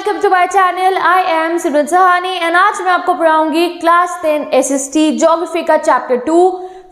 Welcome to my channel. I am Simran Sahani and आज मैं आपको पढ़ाऊंगी क्लास 10 एसएसटी ज्योग्राफी का chapter 2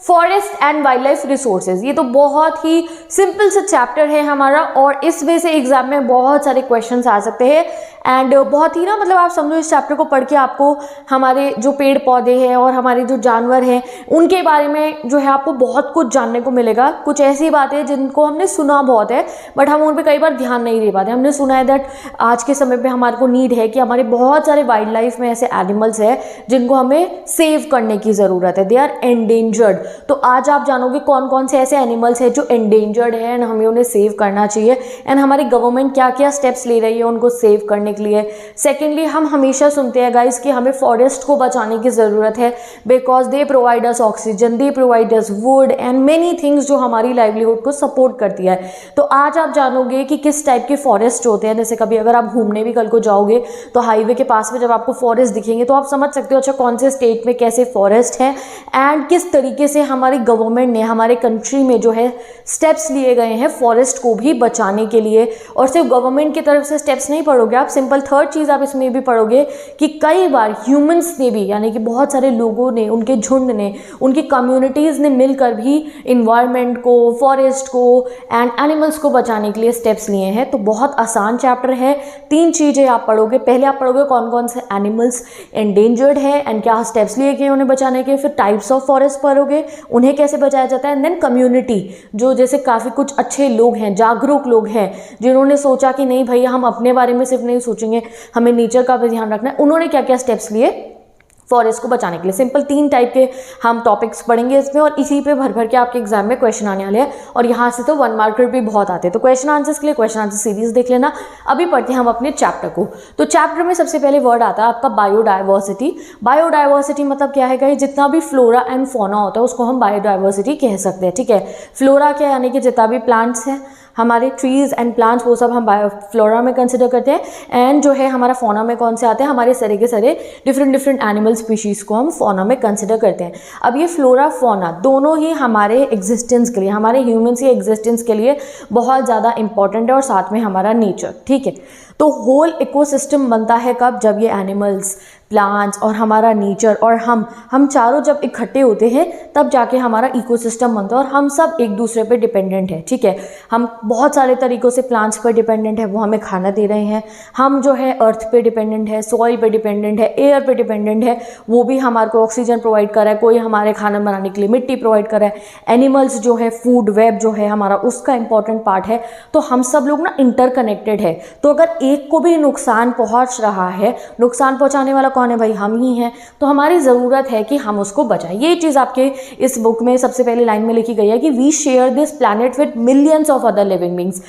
forest and wild life resources. ये तो बहुत ही सिंपल सा चैप्टर है हमारा और इस वजह से एग्जाम में बहुत सारे क्वेश्चंस आ सकते हैं एंड बहुत ही मतलब आप समझो इस चैप्टर को पढ़ के आपको हमारे जो पेड़ पौधे हैं और हमारे जो जानवर हैं उनके बारे में जो है आपको बहुत कुछ जानने को मिलेगा। कुछ ऐसी बातें जिनको हमने सुना बहुत है बट हम उन पर कई बार ध्यान नहीं दे पाते। हमने सुना है दैट आज के समय पे हमारे को नीड है कि हमारे बहुत सारे वाइल्ड लाइफ में ऐसे एनिमल्स हैं जिनको हमें सेव करने की ज़रूरत है, दे आर एंडेंजर्ड। तो आज आप जानोगे कौन कौन से ऐसे एनिमल्स हैं जो एंडेंजर्ड है एंड हमें उन्हें सेव करना चाहिए एंड हमारी गवर्नमेंट क्या क्या स्टेप्स ले रही है उनको सेव करने के लिए। सेकेंडली, हम हमेशा सुनते हैं गाइस कि हमें फॉरेस्ट को बचाने की ज़रूरत है because they provide us oxygen, they provide us would and many things जो हमारी लाइवलीहुड को सपोर्ट करती है। तो आज आप जानोगे कि किस टाइप के फॉरेस्ट होते हैं। जैसे कभी अगर आप घूमने भी कल को जाओगे तो हाईवे के पास में जब आपको फॉरेस्ट दिखेंगे तो आप समझ सकते हो अच्छा कौन से स्टेट में कैसे फॉरेस्ट है एंड किस तरीके से हमारी गवर्नमेंट ने हमारे कंट्री में जो है स्टेप्स लिए गए हैं फॉरेस्ट को भी बचाने के लिए। और सिर्फ गवर्नमेंट की तरफ से स्टेप्स नहीं पढ़ोगे आप, सिंपल थर्ड चीज़ आप इसमें भी पढ़ोगे कि कई बार ह्यूमंस ने भी यानी कि बहुत सारे लोगों ने, उनके झुंड ने, उनकी कम्युनिटीज़ ने मिलकर भी इन्वायरमेंट को, फॉरेस्ट को एंड एनिमल्स को बचाने के लिए स्टेप्स लिए हैं। तो बहुत आसान चैप्टर है। 3 चीज़ें आप पढ़ोगे। पहले आप पढ़ोगे कौन कौन से एनिमल्स एंडेंजर्ड है एंड क्या स्टेप्स लिए गए उन्हें बचाने के। फिर टाइप्स ऑफ फॉरेस्ट पढ़ोगे, उन्हें कैसे बचाया जाता है। एंड देन कम्युनिटी, जो जैसे काफ़ी कुछ अच्छे लोग हैं, जागरूक लोग हैं जिन्होंने सोचा कि नहीं भैया हम अपने बारे में सिर्फ नहीं सोचेंगे, हमें नेचर का भी ध्यान रखना है। उन्होंने क्या क्या स्टेप्स लिए फॉरेस्ट को बचाने के लिए। सिंपल 3 टाइप के हम टॉपिक्स पढ़ेंगे इसमें और इसी पे भर भर के आपके एग्जाम में क्वेश्चन आने वाले हैं और यहाँ से तो 1 मार्कर भी बहुत आते हैं। तो क्वेश्चन आंसर्स के लिए क्वेश्चन आंसर सीरीज देख लेना। अभी पढ़ते हैं हम अपने चैप्टर को। तो चैप्टर में सबसे पहले वर्ड आता है आपका बायोडाइवर्सिटी। बायोडाइवर्सिटी मतलब क्या है गाइस, जितना भी फ्लोरा एंड फौना होता है उसको हम बायोडाइवर्सिटी कह सकते हैं। ठीक है, फ्लोरा क्या यानी कि जितना भी प्लांट्स हैं हमारे ट्रीज एंड प्लांट्स वो सब हम फ्लोरा में कंसिडर करते हैं एंड जो है हमारा फौना में कौन से आते हैं, हमारे सारे के सारे डिफरेंट एनिमल स्पीशीज़ को हम फौना में कंसिडर करते हैं। अब ये फ्लोरा फौना दोनों ही हमारे एग्जिस्टेंस के लिए, हमारे ह्यूमन्स की एग्जिस्टेंस के लिए बहुत ज़्यादा इंपॉर्टेंट है और साथ में हमारा नेचर। ठीक है, तो होल इकोसिस्टम बनता है कब, जब ये एनिमल्स, प्लांट्स और हमारा नेचर और हम चारों जब इकट्ठे होते हैं तब जाके हमारा इकोसिस्टम बनता है और हम सब एक दूसरे पे डिपेंडेंट है। ठीक है, हम बहुत सारे तरीक़ों से प्लांट्स पर डिपेंडेंट है, वो हमें खाना दे रहे हैं। हम जो है अर्थ पे डिपेंडेंट है, सॉइल पे डिपेंडेंट है, एयर पे डिपेंडेंट है, वो भी हमारे को ऑक्सीजन प्रोवाइड कर रहा है, कोई हमारे खाना बनाने के लिए मिट्टी प्रोवाइड कर रहा है। एनिमल्स जो है, फूड वेब जो है हमारा, उसका इंपॉर्टेंट पार्ट है। तो हम सब लोग ना इंटरकनेक्टेड है। तो अगर एक को भी नुकसान पहुँच रहा है, नुकसान पहुँचाने वाला कौन है भाई, हम ही हैं। तो हमारी ज़रूरत है कि हम उसको बचाएं। ये चीज़ आपके इस बुक में सबसे पहले लाइन में लिखी गई है कि we share this planet with millions of other living beings.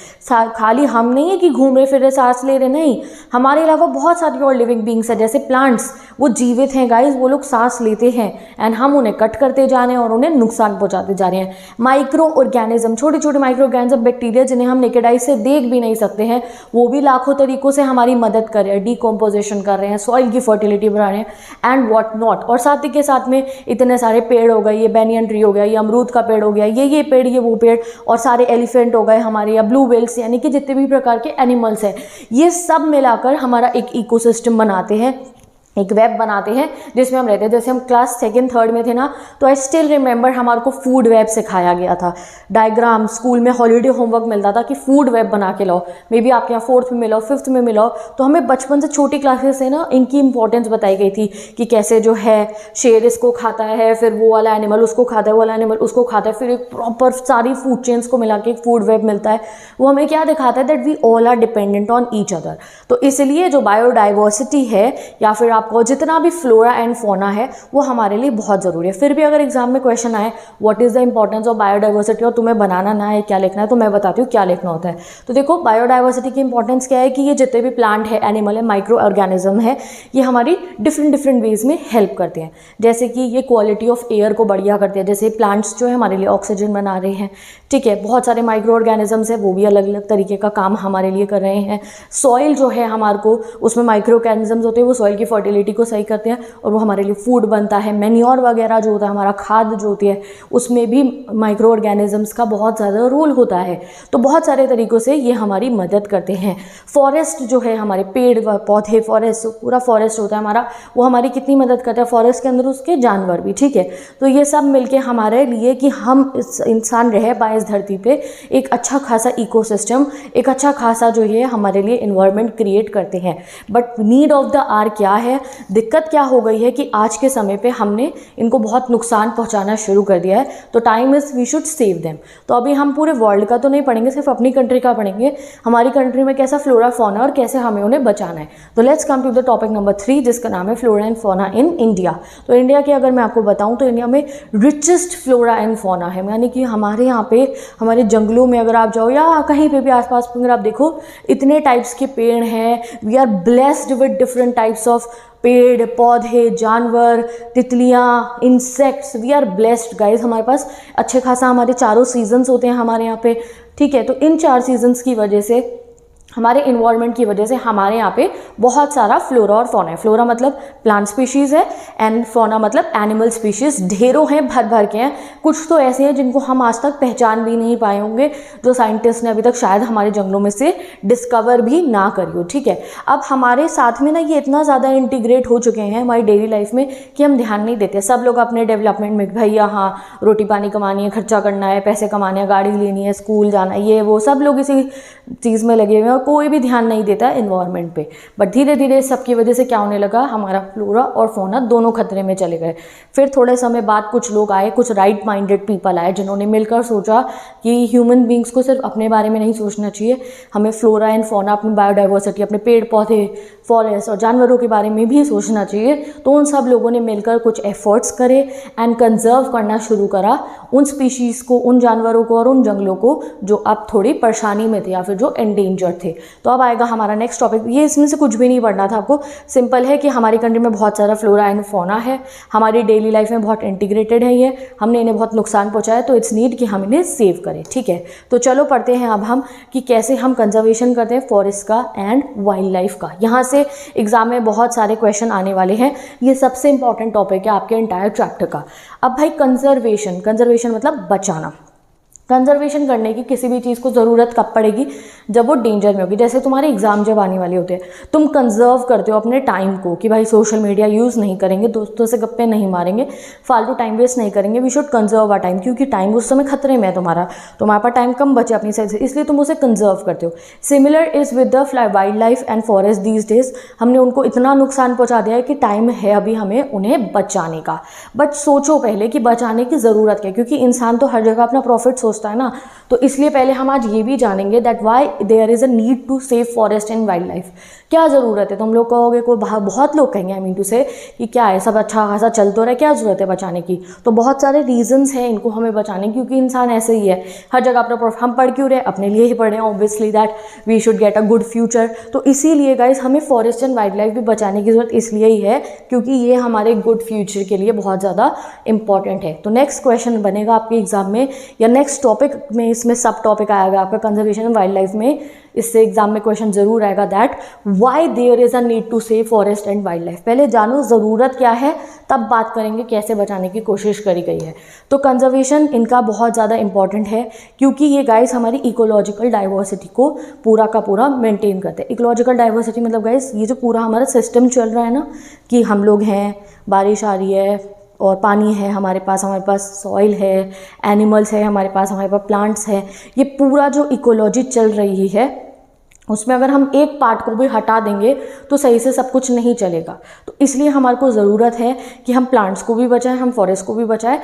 खाली हम नहीं है कि घूम रहे फिर रहे, सांस ले रहे, नहीं, हमारे अलावा बहुत सारी और लिविंग बींग्स हैं। जैसे प्लांट्स, वो जीवित हैं गाइज, वो लोग सांस लेते हैं एंड हम उन्हें कट करते जा रहे हैं और उन्हें नुकसान पहुँचाते जा रहे हैं। माइक्रो ऑर्गेनिज्म, छोटे छोटे माइक्रो ऑर्गेनिज्म, बैक्टीरिया जिन्हें हम नेकेड आई से देख भी नहीं सकते हैं, वो भी लाखों तरीक़ों से हमारी मदद कर रहे हैं, डिकम्पोजिशन कर रहे हैं, सॉइल की फर्टिलिटी बढ़ा रहे हैं एंड व्हाट नॉट। और साथ ही के साथ में इतने सारे पेड़ हो गए, ये बैनियन ट्री हो गया, ये अमरूद का पेड़ हो गया, ये पेड़, ये वो पेड़, और सारे एलिफेंट हो गए हमारे, या ब्लू व्हेल्स, यानी कि जितने भी प्रकार के एनिमल्स हैं, ये सब मिलाकर हमारा एक इकोसिस्टम बनाते हैं, एक वेब बनाते हैं जिसमें हम रहते हैं। जैसे हम क्लास 2nd 3rd में थे ना, तो आई स्टिल रिमेंबर हमारे को फूड वेब सिखाया गया था। डायग्राम स्कूल में हॉलीडे होमवर्क मिलता था कि फूड वेब बना के लाओ। मे बी आपके यहाँ 4th में मिलाओ, 5th में मिलाओ। तो हमें बचपन से छोटी क्लासेस से ना इनकी इंपॉर्टेंस बताई गई थी कि कैसे जो है शेर इसको खाता है, फिर वो वाला एनिमल उसको खाता है, वो वाला एनिमल उसको खाता है, फिर एक प्रॉपर सारी फूड चेन्स को मिला के एक फूड वेब मिलता है। वो हमें क्या दिखाता है, that we all are dependent on each other. तो इसलिए जो बायोडाइवर्सिटी है या फिर आपको जितना भी फ्लोरा एंड फौना है वो हमारे लिए बहुत ज़रूरी है। फिर भी अगर एग्जाम में क्वेश्चन आए what is the importance of biodiversity और तुम्हें बनाना ना है क्या लिखना है, तो मैं बताती हूँ क्या लिखना होता है। तो देखो, बायोडाइवर्सिटी की इंपॉर्टेंस क्या है कि ये जितने भी प्लांट है, एनिमल है, माइक्रो ऑर्गेनिज्म है, ये हमारी डिफरेंट वेज में हेल्प करते हैं। जैसे कि ये क्वालिटी ऑफ एयर को बढ़िया करते हैं। जैसे प्लांट्स जो है हमारे लिए ऑक्सीजन बना रहे हैं, ठीक है। बहुत सारे माइक्रो ऑर्गेनिजम्स है, वो भी अलग अलग तरीके का काम हमारे लिए कर रहे हैं। सॉइल जो है हमारे को, उसमें माइक्रो ऑर्गेनिजम्स होते हैं, वो सॉइल की फर्टिलिटी को सही करते हैं और वो हमारे लिए फूड बनता है। मैन्योर वगैरह जो होता है, हमारा खाद जो होती है, उसमें भी माइक्रो ऑर्गेनिजम्स का बहुत ज़्यादा रोल होता है। तो बहुत सारे तरीक़ों से ये हमारी मदद करते हैं। फॉरेस्ट जो है, हमारे पेड़ व पौधे, फॉरेस्ट, पूरा फॉरेस्ट होता है हमारा, वो हमारी कितनी मदद करता है, फॉरेस्ट के अंदर उसके जानवर भी, ठीक है। तो ये सब मिलके हमारे लिए कि हम इंसान रह पाए इस धरती पे, एक अच्छा खासा इकोसिस्टम, एक अच्छा खासा जो है हमारे लिए इन्वायरमेंट क्रिएट करते हैं। But need of the hour क्या है, दिक्कत क्या हो गई है कि आज के समय पे हमने इनको बहुत नुकसान पहुंचाना शुरू कर दिया है। तो time is we should save them. तो अभी हम पूरे वर्ल्ड का तो नहीं पढ़ेंगे, सिर्फ अपनी कंट्री का पढ़ेंगे, हमारी कंट्री में कैसा फ्लोरा फौना और कैसे हमें उन्हें बचाना है। तो let's come to the topic number 3, जिसका नाम है flora and fauna in India. तो इंडिया की अगर मैं आपको बताऊं तो इंडिया में रिचेस्ट फ्लोरा एंड फौना है, यानी कि हमारे यहाँ पे, हमारे जंगलों में अगर आप जाओ या कहीं पे भी आसपास अगर आप देखो, इतने टाइप्स के पेड़ हैं। We are blessed with different types of पेड़ पौधे, जानवर, तितलियाँ, insects. We are blessed guys. हमारे पास अच्छे खासा हमारे चारों सीजन्स होते हैं हमारे यहाँ पे, ठीक है। तो इन 4 सीजन्स की वजह से, हमारे इन्वायरमेंट की वजह से हमारे यहाँ पे बहुत सारा फ्लोरा और फौना है। फ्लोरा मतलब प्लांट स्पीशीज़ है एंड फौना मतलब एनिमल स्पीशीज़ ढेरों हैं, भर भर के हैं। कुछ तो ऐसे हैं जिनको हम आज तक पहचान भी नहीं पाए होंगे, जो साइंटिस्ट ने अभी तक शायद हमारे जंगलों में से डिस्कवर भी ना करी हो, ठीक है। अब हमारे साथ में ना ये इतना ज़्यादा इंटीग्रेट हो चुके हैं हमारी डेली लाइफ में कि हम ध्यान नहीं देते। सब लोग अपने डेवलपमेंट में, भैया हाँ रोटी पानी कमानी है, खर्चा करना है, पैसे कमाने हैं, गाड़ी लेनी है, स्कूल जाना है, ये वो, सब लोग इसी चीज़ में लगे हुए हैं और कोई भी ध्यान नहीं देता है इन्वायरमेंट पे। बट धीरे धीरे सबकी वजह से क्या होने लगा, हमारा फ्लोरा और फौना दोनों खतरे में चले गए। फिर थोड़े समय बाद कुछ लोग आए, कुछ राइट माइंडेड पीपल आए, जिन्होंने मिलकर सोचा कि ह्यूमन बींग्स को सिर्फ अपने बारे में नहीं सोचना चाहिए, हमें फ्लोरा एंड फौना, अपनी बायोडाइवर्सिटी, अपने पेड़ पौधे, फॉरेस्ट और जानवरों के बारे में भी सोचना चाहिए। तो उन सब लोगों ने मिलकर कुछ एफर्ट्स करे एंड कंजर्व करना शुरू करा उन स्पीशीज़ को, उन जानवरों को और उन जंगलों को जो अब थोड़ी परेशानी में थे या फिर जो एंडेंजर थे। तो अब आएगा हमारा नेक्स्ट टॉपिक। ये इसमें से कुछ भी नहीं पढ़ना था आपको, सिंपल है कि हमारी कंट्री में बहुत सारा फ्लोरा एंड फौना है, हमारी डेली लाइफ में बहुत इंटीग्रेटेड है ये, हमने इन्हें बहुत नुकसान पहुंचाया, तो इट्स नीड कि हम इन्हें सेव करें, ठीक है। तो चलो पढ़ते हैं अब हम कि कैसे हम कंजर्वेशन करते हैं फॉरेस्ट का एंड वाइल्ड लाइफ का। यहाँ से एग्जाम में बहुत सारे क्वेश्चन आने वाले हैं, ये सबसे इंपॉर्टेंट टॉपिक है आपके एंटायर चैप्टर का। अब भाई कंजर्वेशन, कंजर्वेशन मतलब बचाना। कंजर्वेशन करने की किसी भी चीज़ को ज़रूरत कब पड़ेगी, जब वो डेंजर में होगी। जैसे तुम्हारे एग्जाम जब आने वाले होते हैं, तुम कंजर्व करते हो अपने टाइम को कि भाई सोशल मीडिया यूज़ नहीं करेंगे, दोस्तों से गप्पे नहीं मारेंगे, फालतू टाइम वेस्ट नहीं करेंगे, we should conserve our time, क्योंकि टाइम उस समय खतरे में है तुम्हारे पास टाइम कम बचे अपनी साइड से, इसलिए तुम उसे कंजर्व करते हो। Similar is with the wild life and forest these days. हमने उनको इतना नुकसान पहुँचा दिया है कि टाइम है अभी हमें उन्हें बचाने का। बट सोचो पहले कि बचाने की ज़रूरत क्या है, क्योंकि इंसान तो हर जगह अपना प्रॉफिट सोचता है ना। तो इसलिए पहले हम आज ये भी जानेंगे that why there is a need to save forest and wild life. क्या ज़रूरत है, तुम लोग कहोगे, कोई बहुत लोग कहेंगे आई मीन टू से कि क्या है, सब अच्छा खासा चल तो रहा है, क्या ज़रूरत है बचाने की। तो बहुत सारे रीजंस हैं इनको हमें बचाने, क्योंकि इंसान ऐसे ही है, हर जगह अपना हम पढ़ क्यों रहे, अपने लिए ही पढ़ रहे हैं obviously that we should get a good future. तो इसीलिए गाइज हमें फॉरेस्ट एंड वाइल्ड लाइफ भी बचाने की ज़रूरत इसलिए ही है क्योंकि ये हमारे गुड फ्यूचर के लिए बहुत ज़्यादा इंपॉर्टेंट है। तो नेक्स्ट क्वेश्चन बनेगा आपके एग्जाम में या नेक्स्ट टॉपिक में, इसमें सब टॉपिक आएगा आपका कंजर्वेशन एंड वाइल्ड लाइफ में, इससे एग्जाम में क्वेश्चन जरूर आएगा that why there is a need to save forest and wild life. पहले जानो ज़रूरत क्या है, तब बात करेंगे कैसे बचाने की कोशिश करी गई है। तो कंजर्वेशन इनका बहुत ज़्यादा इंपॉर्टेंट है क्योंकि ये गाइस हमारी इकोलॉजिकल डाइवर्सिटी को पूरा का पूरा मेंटेन करते हैं। इकोलॉजिकल डाइवर्सिटी मतलब गाइस ये जो पूरा हमारा सिस्टम चल रहा है ना, कि हम लोग हैं, बारिश आ रही है और पानी है हमारे पास सॉइल है, एनिमल्स है हमारे पास प्लांट्स हैं, ये पूरा जो इकोलॉजी चल रही है उसमें अगर हम एक पार्ट को भी हटा देंगे तो सही से सब कुछ नहीं चलेगा। तो इसलिए हमारे को ज़रूरत है कि हम प्लांट्स को भी बचाएं, हम फॉरेस्ट को भी बचाएं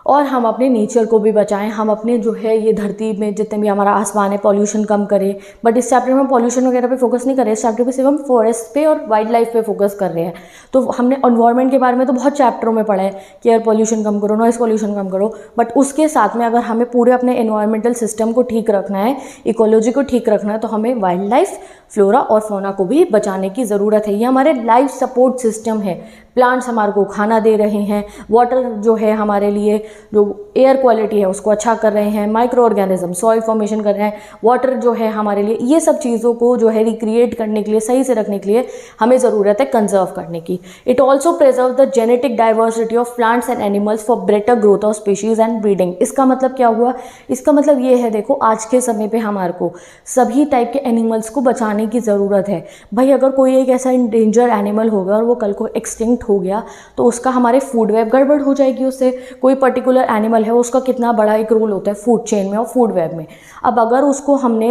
और हम अपने नेचर को भी बचाएं, हम अपने जो है ये धरती में जितने भी हमारा आसमान है पॉल्यूशन कम करें। बट इस चैप्टर में पॉल्यूशन वगैरह पे फोकस नहीं कर रहे, इस चैप्टर पे सिर्फ हम फॉरेस्ट पे और वाइल्ड लाइफ पे फोकस कर रहे हैं। तो हमने एनवायरनमेंट के बारे में तो बहुत चैप्टरों में पढ़ा है कि एयर पॉल्यूशन कम करो, नॉइस पॉल्यूशन कम करो, बट उसके साथ में अगर हमें पूरे अपने एनवायरमेंटल सिस्टम को ठीक रखना है, इकोलॉजी को ठीक रखना है, तो हमें वाइल्ड लाइफ, फ्लोरा और फौना को भी बचाने की ज़रूरत है। ये हमारे लाइफ सपोर्ट सिस्टम है। प्लांट्स हमारे को खाना दे रहे हैं, वाटर जो है हमारे लिए जो एयर क्वालिटी है उसको अच्छा कर रहे हैं, माइक्रो ऑर्गेनिज्म सॉइल फॉर्मेशन कर रहे हैं, वाटर जो है हमारे लिए, ये सब चीज़ों को जो है रिक्रिएट करने के लिए, सही से रखने के लिए हमें ज़रूरत है कंजर्व करने की। It also preserve the genetic diversity of plants and animals for better growth of species and breeding. इसका मतलब क्या हुआ? इसका मतलब ये है, देखो आज के समय पे हमारे को सभी टाइप के एनिमल्स को बचाने की ज़रूरत है। भाई अगर कोई एक ऐसा इंडेंजर एनिमल होगा और वो कल को एक्सटिंक्ट हो गया तो उसका हमारे फूड वेब गड़बड़ हो जाएगी। उससे कोई पर्टिकुलर एनिमल है, उसका कितना बड़ा एक रोल होता है फूड चेन में और फूड वेब में। अब अगर उसको हमने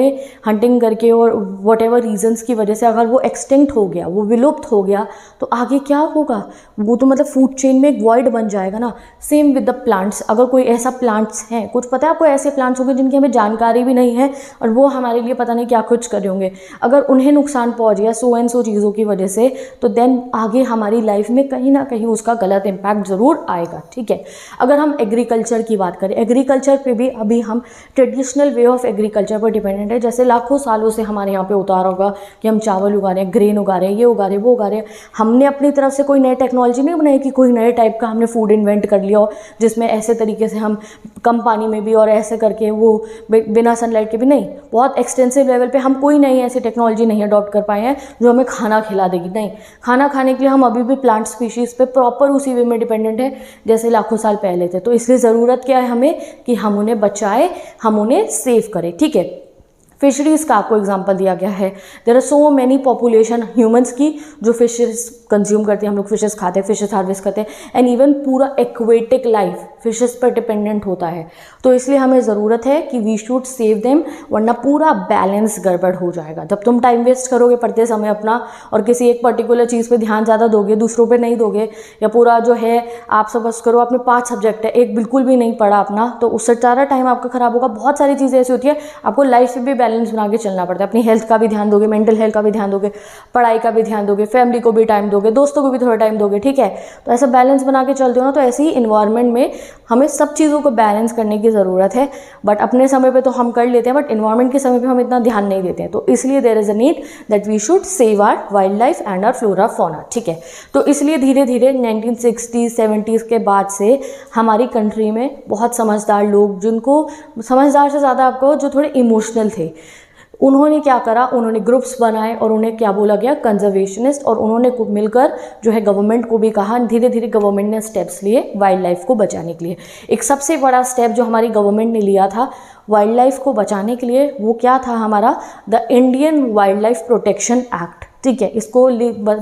हंटिंग करके और वट एवर रीजन्स की वजह से अगर वो एक्सटिंक्ट हो गया, वो विलुप्त हो गया, तो आगे क्या होगा? वो तो मतलब फूड चेन में एक वॉइड बन जाएगा ना। सेम विद द प्लांट्स, अगर कोई ऐसा प्लांट्स हैं, कुछ पता है आपको ऐसे प्लांट्स होंगे जिनकी हमें जानकारी भी नहीं है और वो हमारे लिए पता नहीं क्या कुछ कर रहे होंगे, अगर उन्हें नुकसान पहुंच गया सो एंड सो चीज़ों की वजह से, तो देन आगे हमारी लाइफ में कहीं ना कहीं उसका गलत इम्पैक्ट ज़रूर आएगा। ठीक है, अगर हम एग्रीकल्चर की बात करें, एग्रीकल्चर पे भी अभी हम ट्रेडिशनल वे ऑफ एग्रीकल्चर पर डिपेंडेंट है। जैसे लाखों सालों से हमारे यहाँ पे उतार होगा कि हम चावल उगा रहे हैं, ग्रेन उगा रहे हैं, ये उगा रहे हैं, वो उगा रहे हैं। हमने अपनी तरफ से कोई नई टेक्नोलॉजी नहीं बनाई कि कोई नए टाइप का हमने फूड इन्वेंट कर लिया हो जिसमें ऐसे तरीके से हम कम पानी में भी और ऐसे करके वो बिना सनलाइट के भी नहीं, बहुत एक्सटेंसिव लेवल पे हम कोई नई ऐसी टेक्नोलॉजी नहीं अडॉप्ट कर पाए हैं जो हमें खाना खिला देगी। नहीं, खाना खाने के लिए हम अभी भी प्लांट स्पीशीज़ पे प्रॉपर उसी वे में डिपेंडेंट है जैसे लाखों साल पहले थे। तो इसलिए ज़रूरत क्या है हमें कि हम उन्हें बचाएं, हम उन्हें सेव करें। ठीक है, फिशरीज़ का आपको एग्जांपल दिया गया है। There are so many population humans की जो फिशेस कंज्यूम करते हैं, हम लोग फिशेस खाते हैं, फिशेस हार्वेस्ट करते हैं, एंड इवन पूरा एक्वेटिक लाइफ फिशेस पर डिपेंडेंट होता है। तो इसलिए हमें ज़रूरत है कि वी शुड सेव देम, वरना पूरा बैलेंस गड़बड़ हो जाएगा। जब तुम टाइम वेस्ट करोगे पढ़ते समय अपना और किसी एक पर्टिकुलर चीज़ पे ध्यान ज़्यादा दोगे, दूसरों पे नहीं दोगे, या पूरा जो है आप सब बस करो, आपने 5 सब्जेक्ट है, एक बिल्कुल भी नहीं पढ़ा अपना, तो उससे सारा टाइम आपका ख़राब होगा। बहुत सारी चीज़ें ऐसी होती है, आपको लाइफ में भी बैलेंस बना के चलना पड़ता है। अपनी हेल्थ का भी ध्यान दोगे, मेंटल हेल्थ का भी ध्यान दोगे, पढ़ाई का भी ध्यान दोगे, फैमिली को भी टाइम दोगे, दोस्तों को भी थोड़ा टाइम दोगे। ठीक है, तो ऐसा बैलेंस बना के चलते हो ना, तो ऐसे ही इन्वायरमेंट में हमें सब चीज़ों को बैलेंस करने की ज़रूरत है। बट अपने समय पे तो हम कर लेते हैं, बट इन्वायरमेंट के समय पे हम इतना ध्यान नहीं देते हैं। तो इसलिए there is a need that we should save our wild life and our flora fauna. ठीक है, तो इसलिए धीरे धीरे 1960s 70s के बाद से हमारी कंट्री में बहुत समझदार लोग, जिनको समझदार से ज़्यादा आपको जो थोड़े इमोशनल थे, उन्होंने क्या करा, उन्होंने ग्रुप्स बनाए और उन्हें क्या बोला गया, कंजर्वेशनिस्ट, और उन्होंने मिलकर जो है गवर्नमेंट को भी कहा। धीरे धीरे गवर्नमेंट ने स्टेप्स लिए वाइल्ड लाइफ को बचाने के लिए। एक सबसे बड़ा स्टेप जो हमारी गवर्नमेंट ने लिया था वाइल्ड लाइफ को बचाने के लिए, वो क्या था हमारा, the Indian wild life protection act. ठीक है, इसको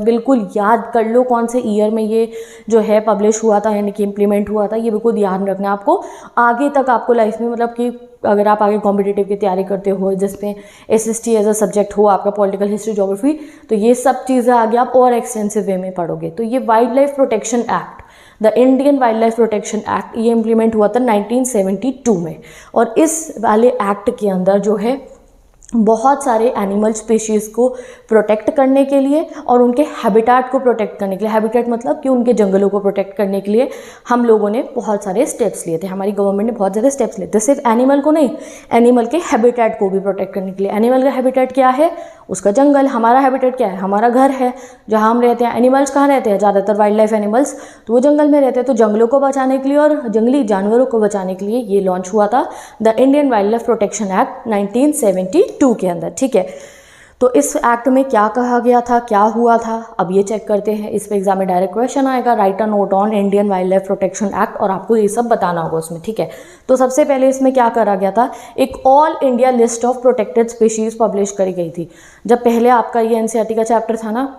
बिल्कुल याद कर लो कौन से ईयर में ये जो है पब्लिश हुआ था, यानी कि इम्प्लीमेंट हुआ था। ये बिल्कुल ध्यान रखना है आपको, आगे तक आपको लाइफ में, मतलब कि अगर आप आगे कॉम्पिटिटिव की तैयारी करते हो जिसमें SST एज अ सब्जेक्ट हो आपका, पॉलिटिकल हिस्ट्री ज्योग्राफी, तो ये सब चीज़ें आगे आप और एक्सटेंसिव वे में पढ़ोगे। तो ये wild life protection act, the Indian wild life protection act, ये इम्प्लीमेंट हुआ था 1972 में। और इस वाले एक्ट के अंदर जो है बहुत सारे एनिमल स्पीशीज़ को प्रोटेक्ट करने के लिए और उनके हैबिटेट को प्रोटेक्ट करने के लिए, हैबिटेट मतलब कि उनके जंगलों को प्रोटेक्ट करने के लिए हम लोगों ने बहुत सारे स्टेप्स लिए थे, हमारी गवर्नमेंट ने बहुत ज़्यादा स्टेप्स लिए थे। सिर्फ एनिमल को नहीं, एनिमल के हैबिटेट को भी प्रोटेक्ट करने के लिए। एनिमल का हैबिटेट क्या है, उसका जंगल। हमारा हैबिटेट क्या है, हमारा घर है जहाँ हम रहते हैं। एनिमल्स कहाँ रहते हैं, ज़्यादातर वाइल्ड लाइफ एनिमल्स तो वो जंगल में रहते हैं। तो जंगलों को बचाने के लिए और जंगली जानवरों को बचाने के लिए ये लॉन्च हुआ था the Indian wild life protection act 1972 के अंदर। ठीक है, तो इस एक्ट में क्या कहा गया था, क्या हुआ था, अब ये चेक करते हैं। इस पे एग्जाम में डायरेक्ट क्वेश्चन आएगा, right a note on Indian wild life protection act, और आपको ये सब बताना होगा उसमें। ठीक है, तो सबसे पहले इसमें क्या करा गया था, एक all India list of protected species publish करी गई थी। जब पहले आपका ये NCERT का चैप्टर था ना,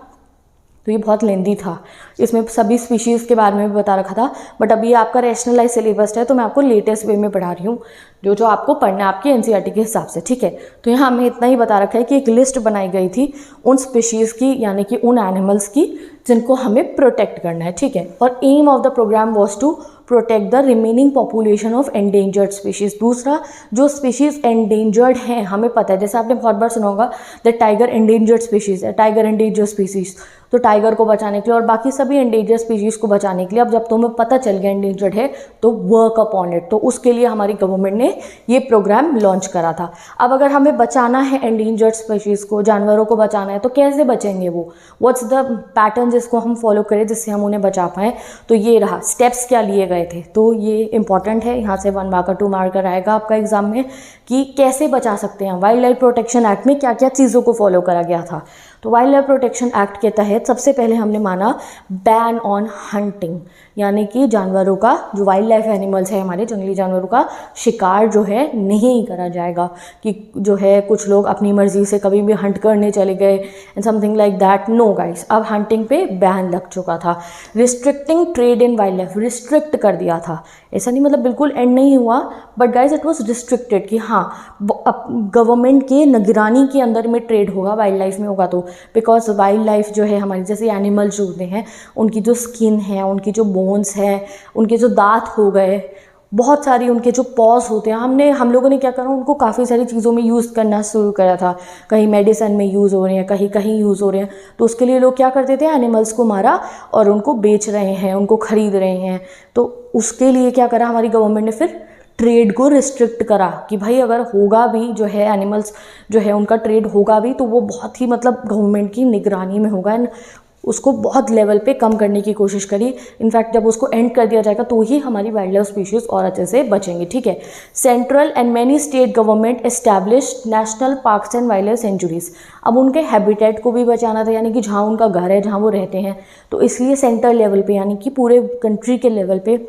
तो ये बहुत लेंदी था, इसमें सभी स्पीशीज़ के बारे में भी बता रखा था। बट अभी आपका रैशनलाइज सिलेबस है, तो मैं आपको लेटेस्ट वे में पढ़ा रही हूँ, जो आपको पढ़ना है आपके NCERT के हिसाब से। ठीक है, तो यहाँ हमें इतना ही बता रखा है कि एक लिस्ट बनाई गई थी उन स्पीशीज़ की, यानी कि उन एनिमल्स की जिनको हमें प्रोटेक्ट करना है। ठीक है, और aim of the programme was to protect the remaining population of endangered species. दूसरा, जो स्पीशीज़ एंडेंजर्ड हैं, हमें पता है, जैसे आपने बहुत बार सुना होगा द टाइगर एंडेंजर्ड स्पीशीज़ है, टाइगर एंडेंजर्ड स्पीशीज़, तो टाइगर को बचाने के लिए और बाकी सभी एंडेंजर्ड स्पीशीज़ को बचाने के लिए अब जब तुम्हें पता चल गया एंडेंजर्ड है, तो वर्क अपॉन इट। तो उसके लिए हमारी गवर्नमेंट ने ये प्रोग्राम लॉन्च करा था। अब अगर हमें बचाना है एंडेंजर्ड स्पीशीज़ को, जानवरों को बचाना है, तो कैसे बचेंगे वो, व्हाट्स द पैटर्न जिसको हम फॉलो करें जिससे हम उन्हें बचा पाएँ। तो ये रहा, स्टेप्स क्या लिए गए गए थे। तो ये इंपॉर्टेंट है, यहाँ से 1 मार्कर 2 मार्कर आएगा आपका एग्जाम में कि कैसे बचा सकते हैं। वाइल्ड लाइफ प्रोटेक्शन एक्ट में क्या क्या चीज़ों को फॉलो करा गया था। तो वाइल्ड लाइफ प्रोटेक्शन एक्ट के तहत सबसे पहले हमने माना बैन ऑन हंटिंग, यानी कि जानवरों का, जो वाइल्ड लाइफ एनिमल्स है हमारे जंगली जानवरों का शिकार जो है नहीं करा जाएगा। कि जो है कुछ लोग अपनी मर्जी से कभी भी हंट करने चले गए and something like that, no guys, अब हंटिंग पे बैन लग चुका था। Restricting trade in wild life, restrict कर दिया था, ऐसा नहीं मतलब बिल्कुल एंड नहीं हुआ, but guys it was restricted कि हाँ गवर्नमेंट के निगरानी के अंदर में ट्रेड होगा वाइल्ड लाइफ में होगा। तो बिकॉज वाइल्ड लाइफ जो है हमारी, जैसे एनिमल्स जो होते हैं उनकी जो स्किन है, उनकी जो बोन्स है, उनके जो दांत हो गए, बहुत सारी उनके जो पॉज होते हैं, हम लोगों ने क्या करा, उनको काफ़ी सारी चीज़ों में यूज़ करना शुरू करा था। कहीं मेडिसिन में यूज़ हो रहे हैं, कहीं कहीं यूज़ हो रहे हैं। तो उसके लिए लोग क्या करते थे, एनिमल्स को मारा और उनको बेच रहे हैं, उनको ख़रीद रहे हैं। तो उसके लिए क्या करा हमारी गवर्नमेंट ने, फिर ट्रेड को रिस्ट्रिक्ट करा कि भाई अगर होगा भी जो है एनिमल्स जो है उनका ट्रेड होगा भी तो वो बहुत ही मतलब गवर्नमेंट की निगरानी में होगा एंड उसको बहुत लेवल पे कम करने की कोशिश करी। इनफैक्ट जब उसको एंड कर दिया जाएगा तो ही हमारी वाइल्ड लाइफ स्पीशीज़ और अच्छे से बचेंगी। ठीक है। Central and many state government established national parks and wild life sanctuaries. अब उनके हैबिटेट को भी बचाना था, यानी कि जहाँ उनका घर है, जहाँ वो रहते हैं, तो इसलिए सेंट्रल लेवल पे यानी कि पूरे कंट्री के लेवल पे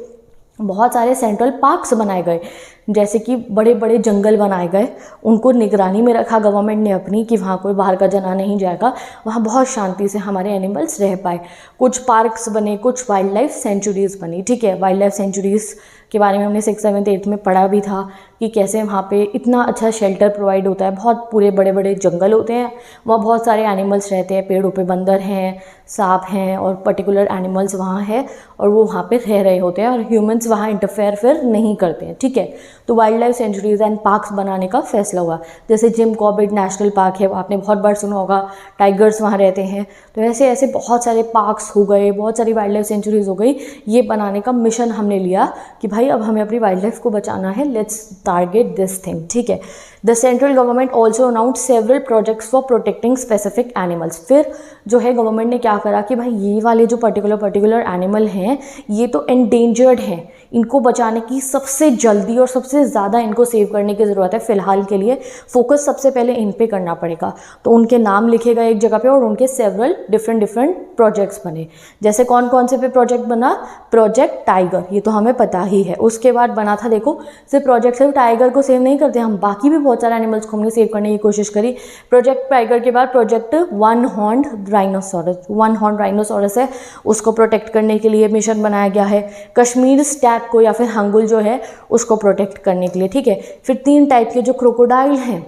बहुत सारे सेंट्रल पार्क्स बनाए गए, जैसे कि बड़े बड़े जंगल बनाए गए। उनको निगरानी में रखा गवर्नमेंट ने अपनी कि वहाँ कोई बाहर का जना नहीं जाएगा, वहाँ बहुत शांति से हमारे एनिमल्स रह पाए। कुछ पार्क्स बने, कुछ वाइल्ड लाइफ सेंचुरीज़ बनी। ठीक है। वाइल्ड लाइफ सेंचुरीज़ के बारे में हमने 6th 7th 8th में पढ़ा भी था कि कैसे वहाँ पे इतना अच्छा शेल्टर प्रोवाइड होता है। बहुत पूरे बड़े बड़े जंगल होते हैं, वहाँ बहुत सारे एनिमल्स रहते हैं, पेड़ों पे बंदर हैं, सांप हैं और पर्टिकुलर एनिमल्स वहाँ है और वो वहाँ पे रह रहे होते हैं और ह्यूमंस वहाँ इंटरफेयर फिर नहीं करते हैं। ठीक है। तो wild life sanctuaries and parks बनाने का फैसला हुआ। जैसे जिम कॉर्बेट नेशनल पार्क है, आपने बहुत बार सुना होगा, टाइगर्स वहाँ रहते हैं। तो ऐसे ऐसे बहुत सारे पार्क्स हो गए, बहुत सारी वाइल्ड लाइफ सेंचुरीज हो गई। ये बनाने का मिशन हमने लिया कि भाई अब हमें अपनी वाइल्ड लाइफ को बचाना है, लेट्स टारगेट दिस थिंग। ठीक है। The central government also announce several projects for protecting specific animals. फिर जो है गवर्नमेंट ने क्या करा कि भाई ये वाले जो पर्टिकुलर एनिमल हैं ये तो एंडेंजर्ड हैं, इनको बचाने की सबसे जल्दी और सबसे ज़्यादा इनको सेव करने की ज़रूरत है। फ़िलहाल के लिए फोकस सबसे पहले इन पे करना पड़ेगा। तो उनके नाम लिखे गए एक जगह पे और उनके सेवरल डिफरेंट प्रोजेक्ट्स बने। जैसे कौन कौन से पे प्रोजेक्ट बना, प्रोजेक्ट टाइगर, ये तो हमें पता ही है। उसके बाद बना था, देखो सिर्फ प्रोजेक्ट सिर्फ टाइगर को सेव नहीं करते हम, बाकी भी बहुत सारे एनिमल्स को हमने सेव करने की कोशिश करी। प्रोजेक्ट टाइगर के बाद प्रोजेक्ट वन हॉर्न्ड राइनोसोरस है, उसको प्रोटेक्ट करने के लिए मिशन बनाया गया है। कश्मीर स्टैग को या फिर हंगुल जो है उसको प्रोटेक्ट करने के लिए। ठीक है। फिर 3 टाइप के जो क्रोकोडाइल हैं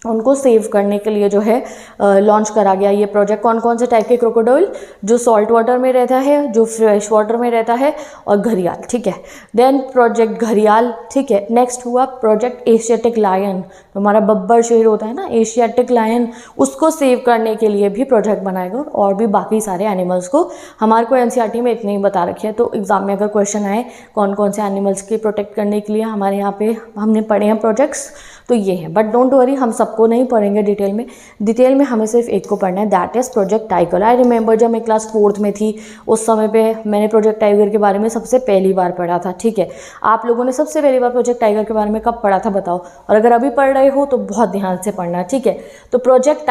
उनको सेव करने के लिए जो है लॉन्च करा गया ये प्रोजेक्ट। कौन कौन से टाइप के क्रोकोडाइल, जो सॉल्ट वाटर में रहता है, जो फ्रेश वाटर में रहता है, और घड़ियाल। ठीक है। देन प्रोजेक्ट घड़ियाल। ठीक है। नेक्स्ट हुआ प्रोजेक्ट एशियाटिक लायन, हमारा बब्बर शेर होता है ना, एशियाटिक लायन, उसको सेव करने के लिए भी प्रोजेक्ट बनाएगा और भी बाकी सारे एनिमल्स को। हमारे को एनसीईआरटी में इतने ही बता रखे हैं, तो एग्जाम में अगर क्वेश्चन आए कौन कौन से एनिमल्स के प्रोटेक्ट करने के लिए हमारे यहाँ पे हमने पढ़े हैं प्रोजेक्ट्स, तो ये है। बट डोंट वरी, हम सबको नहीं पढ़ेंगे डिटेल में हमें सिर्फ एक को पढ़ना है, that is project tiger. I remember जब मैं क्लास 4th में थी उस समय पे मैंने प्रोजेक्ट टाइगर के बारे में सबसे पहली बार पढ़ा था। ठीक है। आप लोगों ने सबसे पहली बार प्रोजेक्ट टाइगर के बारे में कब पढ़ा था बताओ, और अगर अभी पढ़ रहे हो तो बहुत ध्यान से पढ़ना। ठीक है। तो प्रोजेक्ट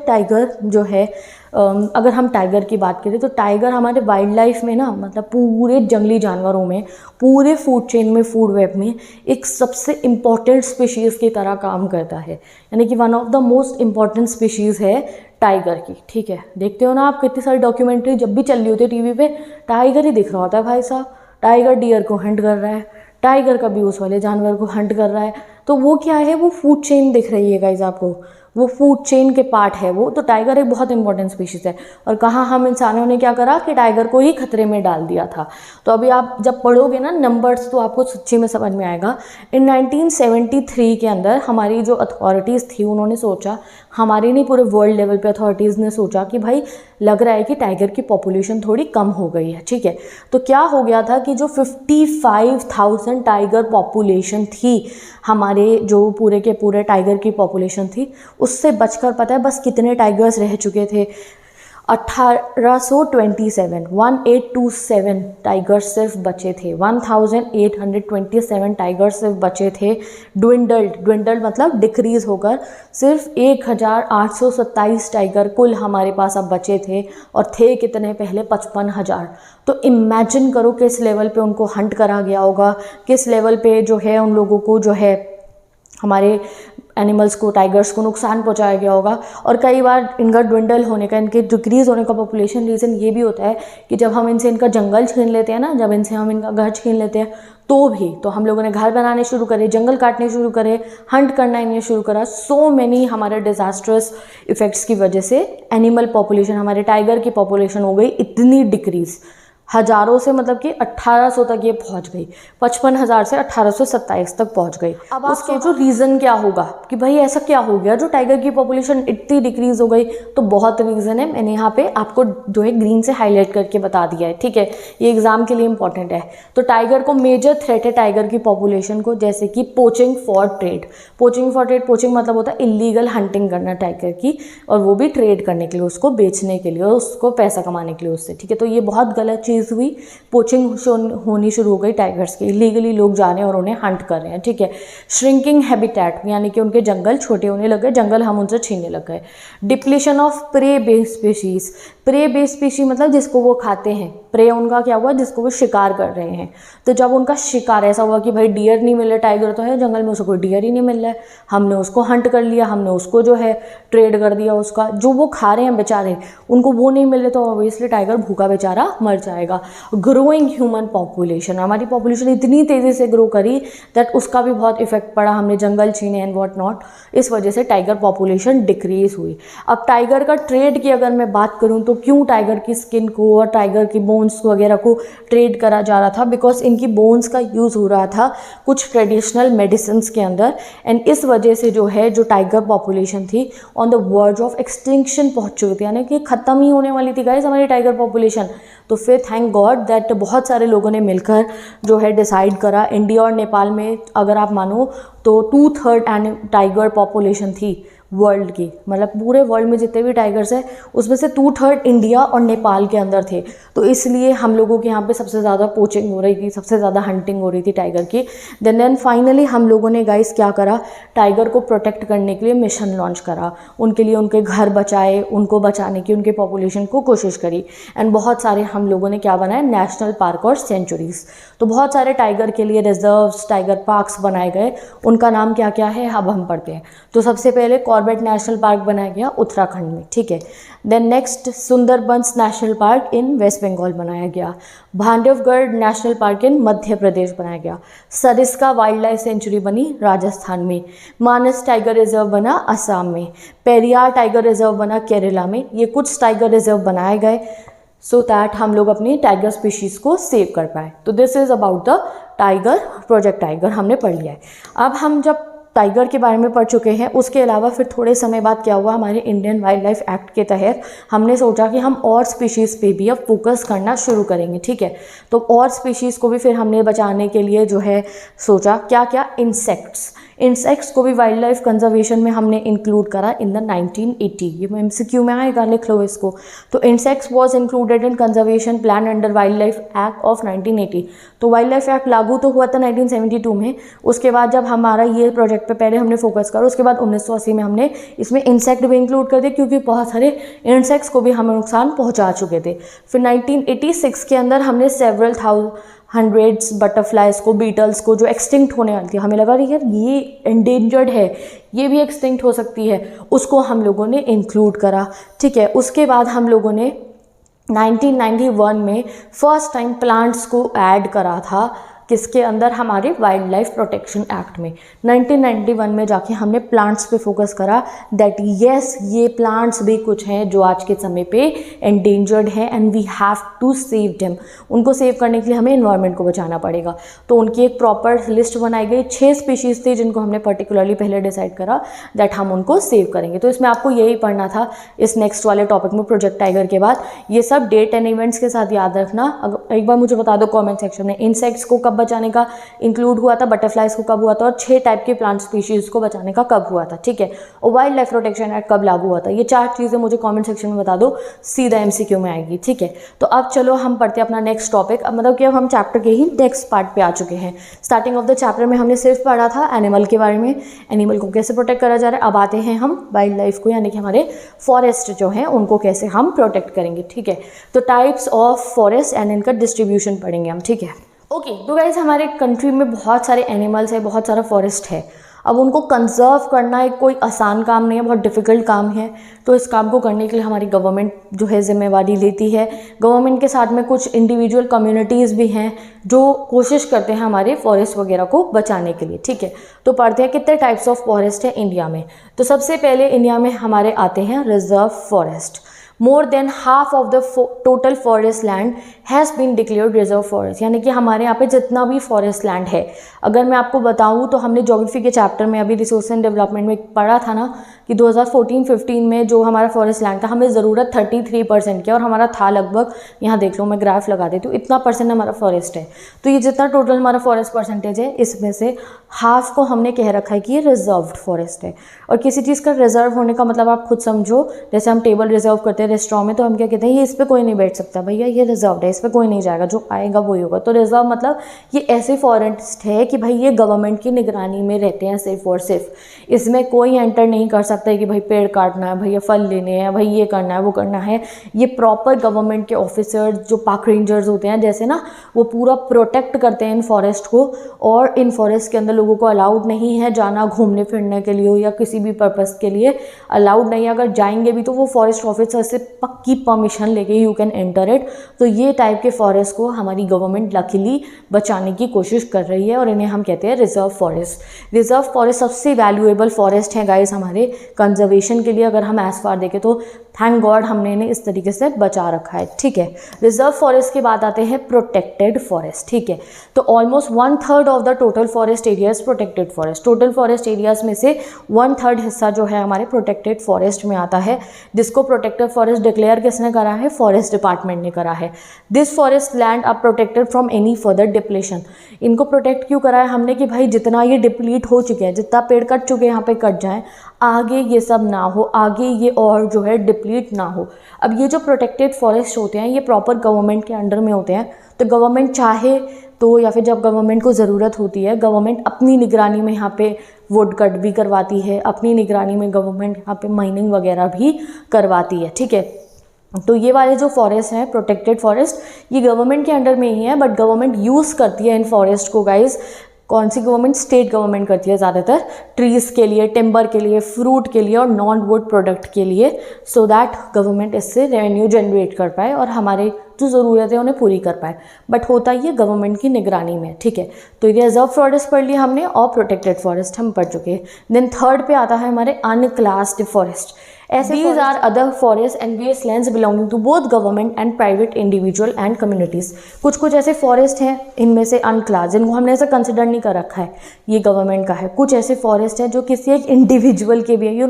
टाइगर जो है, अगर हम टाइगर की बात करें तो टाइगर हमारे वाइल्ड लाइफ में ना, मतलब पूरे जंगली जानवरों में, पूरे फूड चेन में, फूड वेब में एक सबसे इम्पॉर्टेंट स्पीशीज़ की तरह काम करता है, यानी कि one of the most important species है टाइगर की। ठीक है। देखते हो ना आप कितनी सारी डॉक्यूमेंट्री जब भी चल रही होती है टीवी पे, टाइगर ही दिख रहा होता है भाई साहब। टाइगर डियर को हंट कर रहा है, टाइगर कभी उस वाले जानवर को हंट कर रहा है, तो वो क्या है, वो फूड चेन दिख रही है गाइज आपको, वो फूड चेन के पार्ट है वो। तो टाइगर एक बहुत इंपॉर्टेंट स्पीशीज़ है। और कहाँ हम इंसानों ने क्या करा कि टाइगर को ही खतरे में डाल दिया था। तो अभी आप जब पढ़ोगे ना नंबर्स तो आपको सच्ची में समझ में आएगा। इन 1973 के अंदर हमारी जो अथॉरिटीज़ थी उन्होंने सोचा, हमारी नहीं पूरे वर्ल्ड लेवल पे अथॉरिटीज़ ने सोचा कि भाई लग रहा है कि टाइगर की पॉपुलेशन थोड़ी कम हो गई है। ठीक है। तो क्या हो गया था कि जो 55,000 टाइगर पॉपुलेशन थी, हमारे जो पूरे के पूरे टाइगर की पॉपुलेशन थी, उससे बचकर पता है बस कितने टाइगर्स रह चुके थे, 1827 टाइगर सिर्फ बचे थे, 1827 टाइगर सिर्फ बचे थे। ड्विंडल्ड मतलब डिक्रीज होकर सिर्फ 1827 टाइगर कुल हमारे पास अब बचे थे, और थे कितने पहले? 55,000। तो इमेजिन करो किस लेवल पे उनको हंट करा गया होगा, किस लेवल पे जो है उन लोगों को जो है हमारे एनिमल्स को, टाइगर्स को नुकसान पहुंचाया गया होगा। और कई बार इनका ड्विंडल होने का, इनके डिक्रीज होने का पॉपुलेशन रीज़न ये भी होता है कि जब हम इनसे इनका जंगल छीन लेते हैं ना, जब इनसे हम इनका घर छीन लेते हैं तो हम लोगों ने घर बनाने शुरू करे, जंगल काटने शुरू करे, हंट करना इन्हें शुरू करा। सो मैनी हमारे डिजास्टर्स इफेक्ट्स की वजह से एनिमल पॉपुलेशन, हमारे टाइगर की पॉपुलेशन हो गई इतनी डिक्रीज, हज़ारों से मतलब कि 1800 तक ये पहुंच गई, 55,000 से 1827 तक पहुंच गई। अब आप सोचो रीज़न क्या होगा कि भाई ऐसा क्या हो गया जो टाइगर की पॉपुलेशन इतनी डिक्रीज हो गई। तो बहुत रीज़न है, मैंने यहाँ पे आपको जो है ग्रीन से हाईलाइट करके बता दिया है, ठीक है, ये एग्जाम के लिए इंपॉर्टेंट है। तो टाइगर को मेजर थ्रेट है टाइगर की पॉपुलेशन को, जैसे कि पोचिंग फॉर ट्रेड। पोचिंग मतलब होता है इलीगल हंटिंग करना टाइगर की, और वो भी ट्रेड करने के लिए, उसको बेचने के लिए और उसको पैसा कमाने के लिए उससे, ठीक है। तो ये बहुत गलत चीज़ हुई, पोचिंग होनी शुरू हो गई टाइगर्स की, इलीगली लोग जा रहे हैं और उन्हें हंट कर रहे हैं, ठीक है। श्रिंकिंग हैबिटेट यानी कि उनके जंगल छोटे होने लगे, जंगल हम उनसे छीनने लग गए। Depletion of prey based species. Prey based species मतलब जिसको वो खाते हैं, प्रे उनका क्या हुआ, जिसको वो शिकार कर रहे हैं। तो जब उनका शिकार ऐसा हुआ कि भाई डियर नहीं मिल रहा, टाइगर तो है जंगल में, उसको कोई डियर ही नहीं मिल रहा है, हमने उसको हंट कर लिया, हमने उसको जो है ट्रेड कर दिया, उसका जो वो खा रहे हैं बेचारे, उनको वो नहीं मिल रहे, तो ऑब्वियसली टाइगर भूखा बेचारा मर जाएगा। ग्रोइंग ह्यूमन पॉपुलेशन, हमारी पॉपुलेशन इतनी तेज़ी से ग्रो करी दैट उसका भी बहुत इफेक्ट पड़ा, हमने जंगल छीने एंड व्हाट नॉट, इस वजह से टाइगर पॉपुलेशन डिक्रीज हुई। अब टाइगर का ट्रेड की अगर मैं बात करूं तो क्यों टाइगर की स्किन को और टाइगर की बोन्स वगैरह को ट्रेड करा जा रहा था? बिकॉज इनकी बोन्स का यूज़ हो रहा था कुछ ट्रेडिशनल मेडिसिन के अंदर, एंड इस वजह से जो है जो टाइगर पॉपुलेशन थी on the verge of extinction पहुंच चुकी थी, यानी कि ख़त्म ही होने वाली थी गाइस हमारी टाइगर पॉपुलेशन। तो फिर थैंक गॉड दैट बहुत सारे लोगों ने मिलकर जो है डिसाइड करा। इंडिया और नेपाल में अगर आप मानो तो 2/3 टाइगर पॉपुलेशन थी वर्ल्ड की, मतलब पूरे वर्ल्ड में जितने भी टाइगर्स हैं उसमें से 2/3 इंडिया और नेपाल के अंदर थे। तो इसलिए हम लोगों के यहाँ पे सबसे ज़्यादा पोचिंग हो रही थी, सबसे ज़्यादा हंटिंग हो रही थी टाइगर की। देन फाइनली हम लोगों ने गाइस क्या करा, टाइगर को प्रोटेक्ट करने के लिए मिशन लॉन्च करा, उनके लिए उनके घर बचाए, उनको बचाने की उनके पॉपुलेशन को कोशिश करी, एंड बहुत सारे हम लोगों ने क्या बनाया, नेशनल पार्क और सेंचुरीज़। तो बहुत सारे टाइगर के लिए रिजर्व्स, टाइगर पार्क्स बनाए गए, उनका नाम क्या क्या है अब हम पढ़ते हैं। तो सबसे पहले कॉर्बेट नेशनल पार्क बनाया गया उत्तराखंड में, ठीक है। Then next Sundarbans national park in West Bengal बनाया गया। Bandhavgarh national park in Madhya Pradesh बनाया गया। सरिस्का वाइल्ड लाइफ सेंचुरी बनी राजस्थान में। मानस टाइगर रिजर्व बना असम में। पेरियार टाइगर रिजर्व बना केरला में। ये कुछ टाइगर रिजर्व बनाए गए सो दैट हम लोग अपनी टाइगर स्पीशीज़ को सेव कर पाए। तो this is about the tiger, project tiger हमने पढ़ लिया है। अब हम जब टाइगर के बारे में पढ़ चुके हैं, उसके अलावा फिर थोड़े समय बाद क्या हुआ, हमारे इंडियन वाइल्ड लाइफ एक्ट के तहत हमने सोचा कि हम और स्पीशीज़ पे भी अब फोकस करना शुरू करेंगे, ठीक है। तो और स्पीशीज़ को भी फिर हमने बचाने के लिए जो है सोचा, क्या क्या, इंसेक्ट्स को भी वाइल्ड लाइफ कंजर्वेशन में हमने इंक्लूड करा इन द 1980। ये MCQ में आएगा, लिख लो इसको। तो insects was included in conservation plan under wild life act of 1980। तो वाइल्ड लाइफ एक्ट लागू तो हुआ था 1972 में, उसके बाद जब हमारा ये प्रोजेक्ट पे पहले हमने फोकस करा, उसके बाद 1980 में हमने इसमें इंसेक्ट भी इंक्लूड कर दिए, क्योंकि बहुत सारे इंसेक्ट्स को भी हमें नुकसान पहुँचा चुके थे। फिर 1986 के अंदर हमने सेवरल हंड्रेड्स बटरफ्लाइज को, बीटल्स को जो एक्सटिंक्ट होने वाली थी, हमें लगा रही यार ये एंडेंजर्ड है, ये भी एक्सटिंक्ट हो सकती है, उसको हम लोगों ने इंक्लूड करा, ठीक है। उसके बाद हम लोगों ने 1991 में फर्स्ट टाइम प्लांट्स को ऐड करा था, किसके अंदर, हमारे वाइल्ड लाइफ प्रोटेक्शन एक्ट में। 1991 में जाके हमने प्लांट्स पे फोकस करा दैट यस ये प्लांट्स भी कुछ हैं जो आज के समय पे एंडेंजर्ड हैं and we have to save them. उनको सेव करने के लिए हमें एनवायरनमेंट को बचाना पड़ेगा। तो उनकी एक प्रॉपर लिस्ट बनाई गई, 6 स्पीशीज़ थी जिनको हमने पर्टिकुलरली पहले डिसाइड करा दैट हम उनको सेव करेंगे। तो इसमें आपको यही पढ़ना था इस नेक्स्ट वाले टॉपिक में, प्रोजेक्ट टाइगर के बाद। ये सब डेट एंड इवेंट्स के साथ याद रखना। अगर एक बार मुझे बता दो कॉमेंट सेक्शन में, इंसेक्ट्स को कब कब बचाने का इंक्लूड हुआ था, बटरफ्लाइज को कब हुआ था, और 6 टाइप के प्लांट स्पीशीज़ को बचाने का कब हुआ था, ठीक है। और वाइल्ड लाइफ प्रोटेक्शन एक्ट कब लागू हुआ था। ये 4 चीज़ें मुझे कमेंट सेक्शन में बता दो, सीधा MCQ में आएगी, ठीक है। तो अब चलो हम पढ़ते हैं अपना नेक्स्ट टॉपिक। अब मतलब कि अब हम चैप्टर के ही नेक्स्ट पार्ट पे आ चुके हैं। स्टार्टिंग ऑफ द चैप्टर में हमने सिर्फ पढ़ा था एनिमल के बारे में, एनिमल को कैसे प्रोटेक्ट करा जा रहा है। अब आते हैं हम वाइल्ड लाइफ को, यानी कि हमारे फॉरेस्ट जो हैं उनको कैसे हम प्रोटेक्ट करेंगे, ठीक है। तो टाइप्स ऑफ फॉरेस्ट एंड इनका डिस्ट्रीब्यूशन पढ़ेंगे हम, ठीक है। ओके, तो गाइस हमारे कंट्री में बहुत सारे एनिमल्स है, बहुत सारा फॉरेस्ट है। अब उनको कंजर्व करना एक कोई आसान काम नहीं है, बहुत डिफ़िकल्ट काम है। तो इस काम को करने के लिए हमारी गवर्नमेंट जो है जिम्मेवारी लेती है। गवर्नमेंट के साथ में कुछ इंडिविजुअल कम्युनिटीज़ भी हैं जो कोशिश करते हैं हमारे फॉरेस्ट वगैरह को बचाने के लिए, ठीक है। तो पढ़ते हैं कितने टाइप्स ऑफ फॉरेस्ट है इंडिया में। तो सबसे पहले इंडिया में हमारे आते हैं reserve forest. More than half of the total forest land has been declared reserve forest, यानी कि हमारे यहाँ पे जितना भी फॉरेस्ट लैंड है, अगर मैं आपको बताऊँ तो हमने ज्योग्राफी के चैप्टर में अभी रिसोर्स एंड डेवलपमेंट में पढ़ा था ना कि 2014-15 में जो हमारा फॉरेस्ट लैंड था हमें ज़रूरत 33% की, और हमारा था लगभग, यहाँ देख लो मैं ग्राफ लगा देती हूँ, इतना % हमारा फॉरेस्ट है। तो ये जितना टोटल हमारा फॉरेस्ट परसेंटेज है, इसमें से हाफ को हमने कह रखा है कि ये रिजर्व्ड फॉरेस्ट है। और किसी चीज़ का रिजर्व होने का मतलब आप खुद समझो, जैसे हम टेबल रिजर्व करते हैं रेस्टोरेंट में, तो हम क्या कहते हैं, ये इस पर कोई नहीं बैठ सकता भैया, ये रिजर्व्ड है, इस पर कोई नहीं जाएगा, जो आएगा वही होगा। तो रिजर्व मतलब ये ऐसे फॉरेस्ट है कि भाई ये गवर्नमेंट की निगरानी में रहते हैं सिर्फ और सिर्फ, इसमें कोई एंटर नहीं कर सकता है कि भाई पेड़ काटना है, भाई ये फल लेने हैं, भाई ये करना है, वो करना है। ये प्रॉपर गवर्नमेंट के ऑफिसर्स जो पार्क रेंजर्स होते हैं जैसे ना, वो पूरा प्रोटेक्ट करते हैं इन फॉरेस्ट को। और इन फॉरेस्ट के अंदर लोगों को अलाउड नहीं है जाना घूमने फिरने के लिए हो या किसी भी पर्पज़ के लिए अलाउड नहीं है। अगर जाएंगे भी तो वो फॉरेस्ट ऑफिसर से पक्की परमिशन लेके यू कैन एंटर इट। तो ये टाइप के फॉरेस्ट को हमारी गवर्नमेंट लकीली बचाने की कोशिश कर रही है, और इन्हें हम कहते हैं रिजर्व फॉरेस्ट। रिजर्व फॉरेस्ट सबसे वैल्यूएबल फॉरेस्ट है गाइस हमारे कंजर्वेशन के लिए। अगर हम एज फार देखें तो थैंक गॉड हमने इन्हें इस तरीके से बचा रखा है, ठीक है। रिजर्व फॉरेस्ट के बाद आते हैं प्रोटेक्टेड फॉरेस्ट, ठीक है। तो almost 1/3 of the total forest areas protected forest. Total forest areas में से 1/3 हिस्सा जो है हमारे प्रोटेक्टेड फॉरेस्ट में आता है, जिसको प्रोटेक्टेड फॉरेस्ट डिक्लेयर किसने करा है, फॉरेस्ट डिपार्टमेंट ने करा है। This forest land are protected from any further depletion. इनको प्रोटेक्ट क्यों करा है हमने कि भाई जितना ये डिप्लीट हो चुके हैं, जितना पेड़ कट चुके हैं यहाँ पे कट जाएं, आगे ये सब ना हो, आगे ये और जो है डिप्लीट ना हो। अब ये जो प्रोटेक्टेड फॉरेस्ट होते हैं ये प्रॉपर गवर्नमेंट के अंडर में होते हैं। तो गवर्नमेंट चाहे तो, या फिर जब गवर्नमेंट को ज़रूरत होती है, गवर्नमेंट अपनी निगरानी में यहाँ पे वुड कट भी करवाती है, अपनी निगरानी में गवर्नमेंट यहाँ पे माइनिंग वगैरह भी करवाती है, ठीक है। तो ये वाले जो फॉरेस्ट हैं प्रोटेक्टेड फॉरेस्ट, ये गवर्नमेंट के अंडर में ही है, बट गवर्नमेंट यूज़ करती है इन फॉरेस्ट को गाइज। कौन सी गवर्नमेंट? स्टेट गवर्नमेंट करती है ज़्यादातर, ट्रीज़ के लिए, टिम्बर के लिए, फ्रूट के लिए और नॉन वुड प्रोडक्ट के लिए, सो दैट गवर्नमेंट इससे रेवेन्यू जनरेट कर पाए और हमारे जो ज़रूरत है उन्हें पूरी कर पाए। बट होता ये गवर्नमेंट की निगरानी में, ठीक है। तो ये रिजर्व फॉरेस्ट पढ़ लिया हमने और प्रोटेक्टेड फॉरेस्ट हम पढ़ चुके हैं। देन थर्ड पे आता है हमारे अनक्लास्ड फॉरेस्ट। ऐसे these are other forest and wastelands belonging to both government and private individual and communities. कुछ ऐसे फॉरेस्ट हैं इनमें से अनक्लास, जिनको हमने ऐसा कंसिडर नहीं कर रखा है ये गवर्नमेंट का है। कुछ ऐसे फॉरेस्ट हैं जो किसी एक इंडिविजुअल के भी है,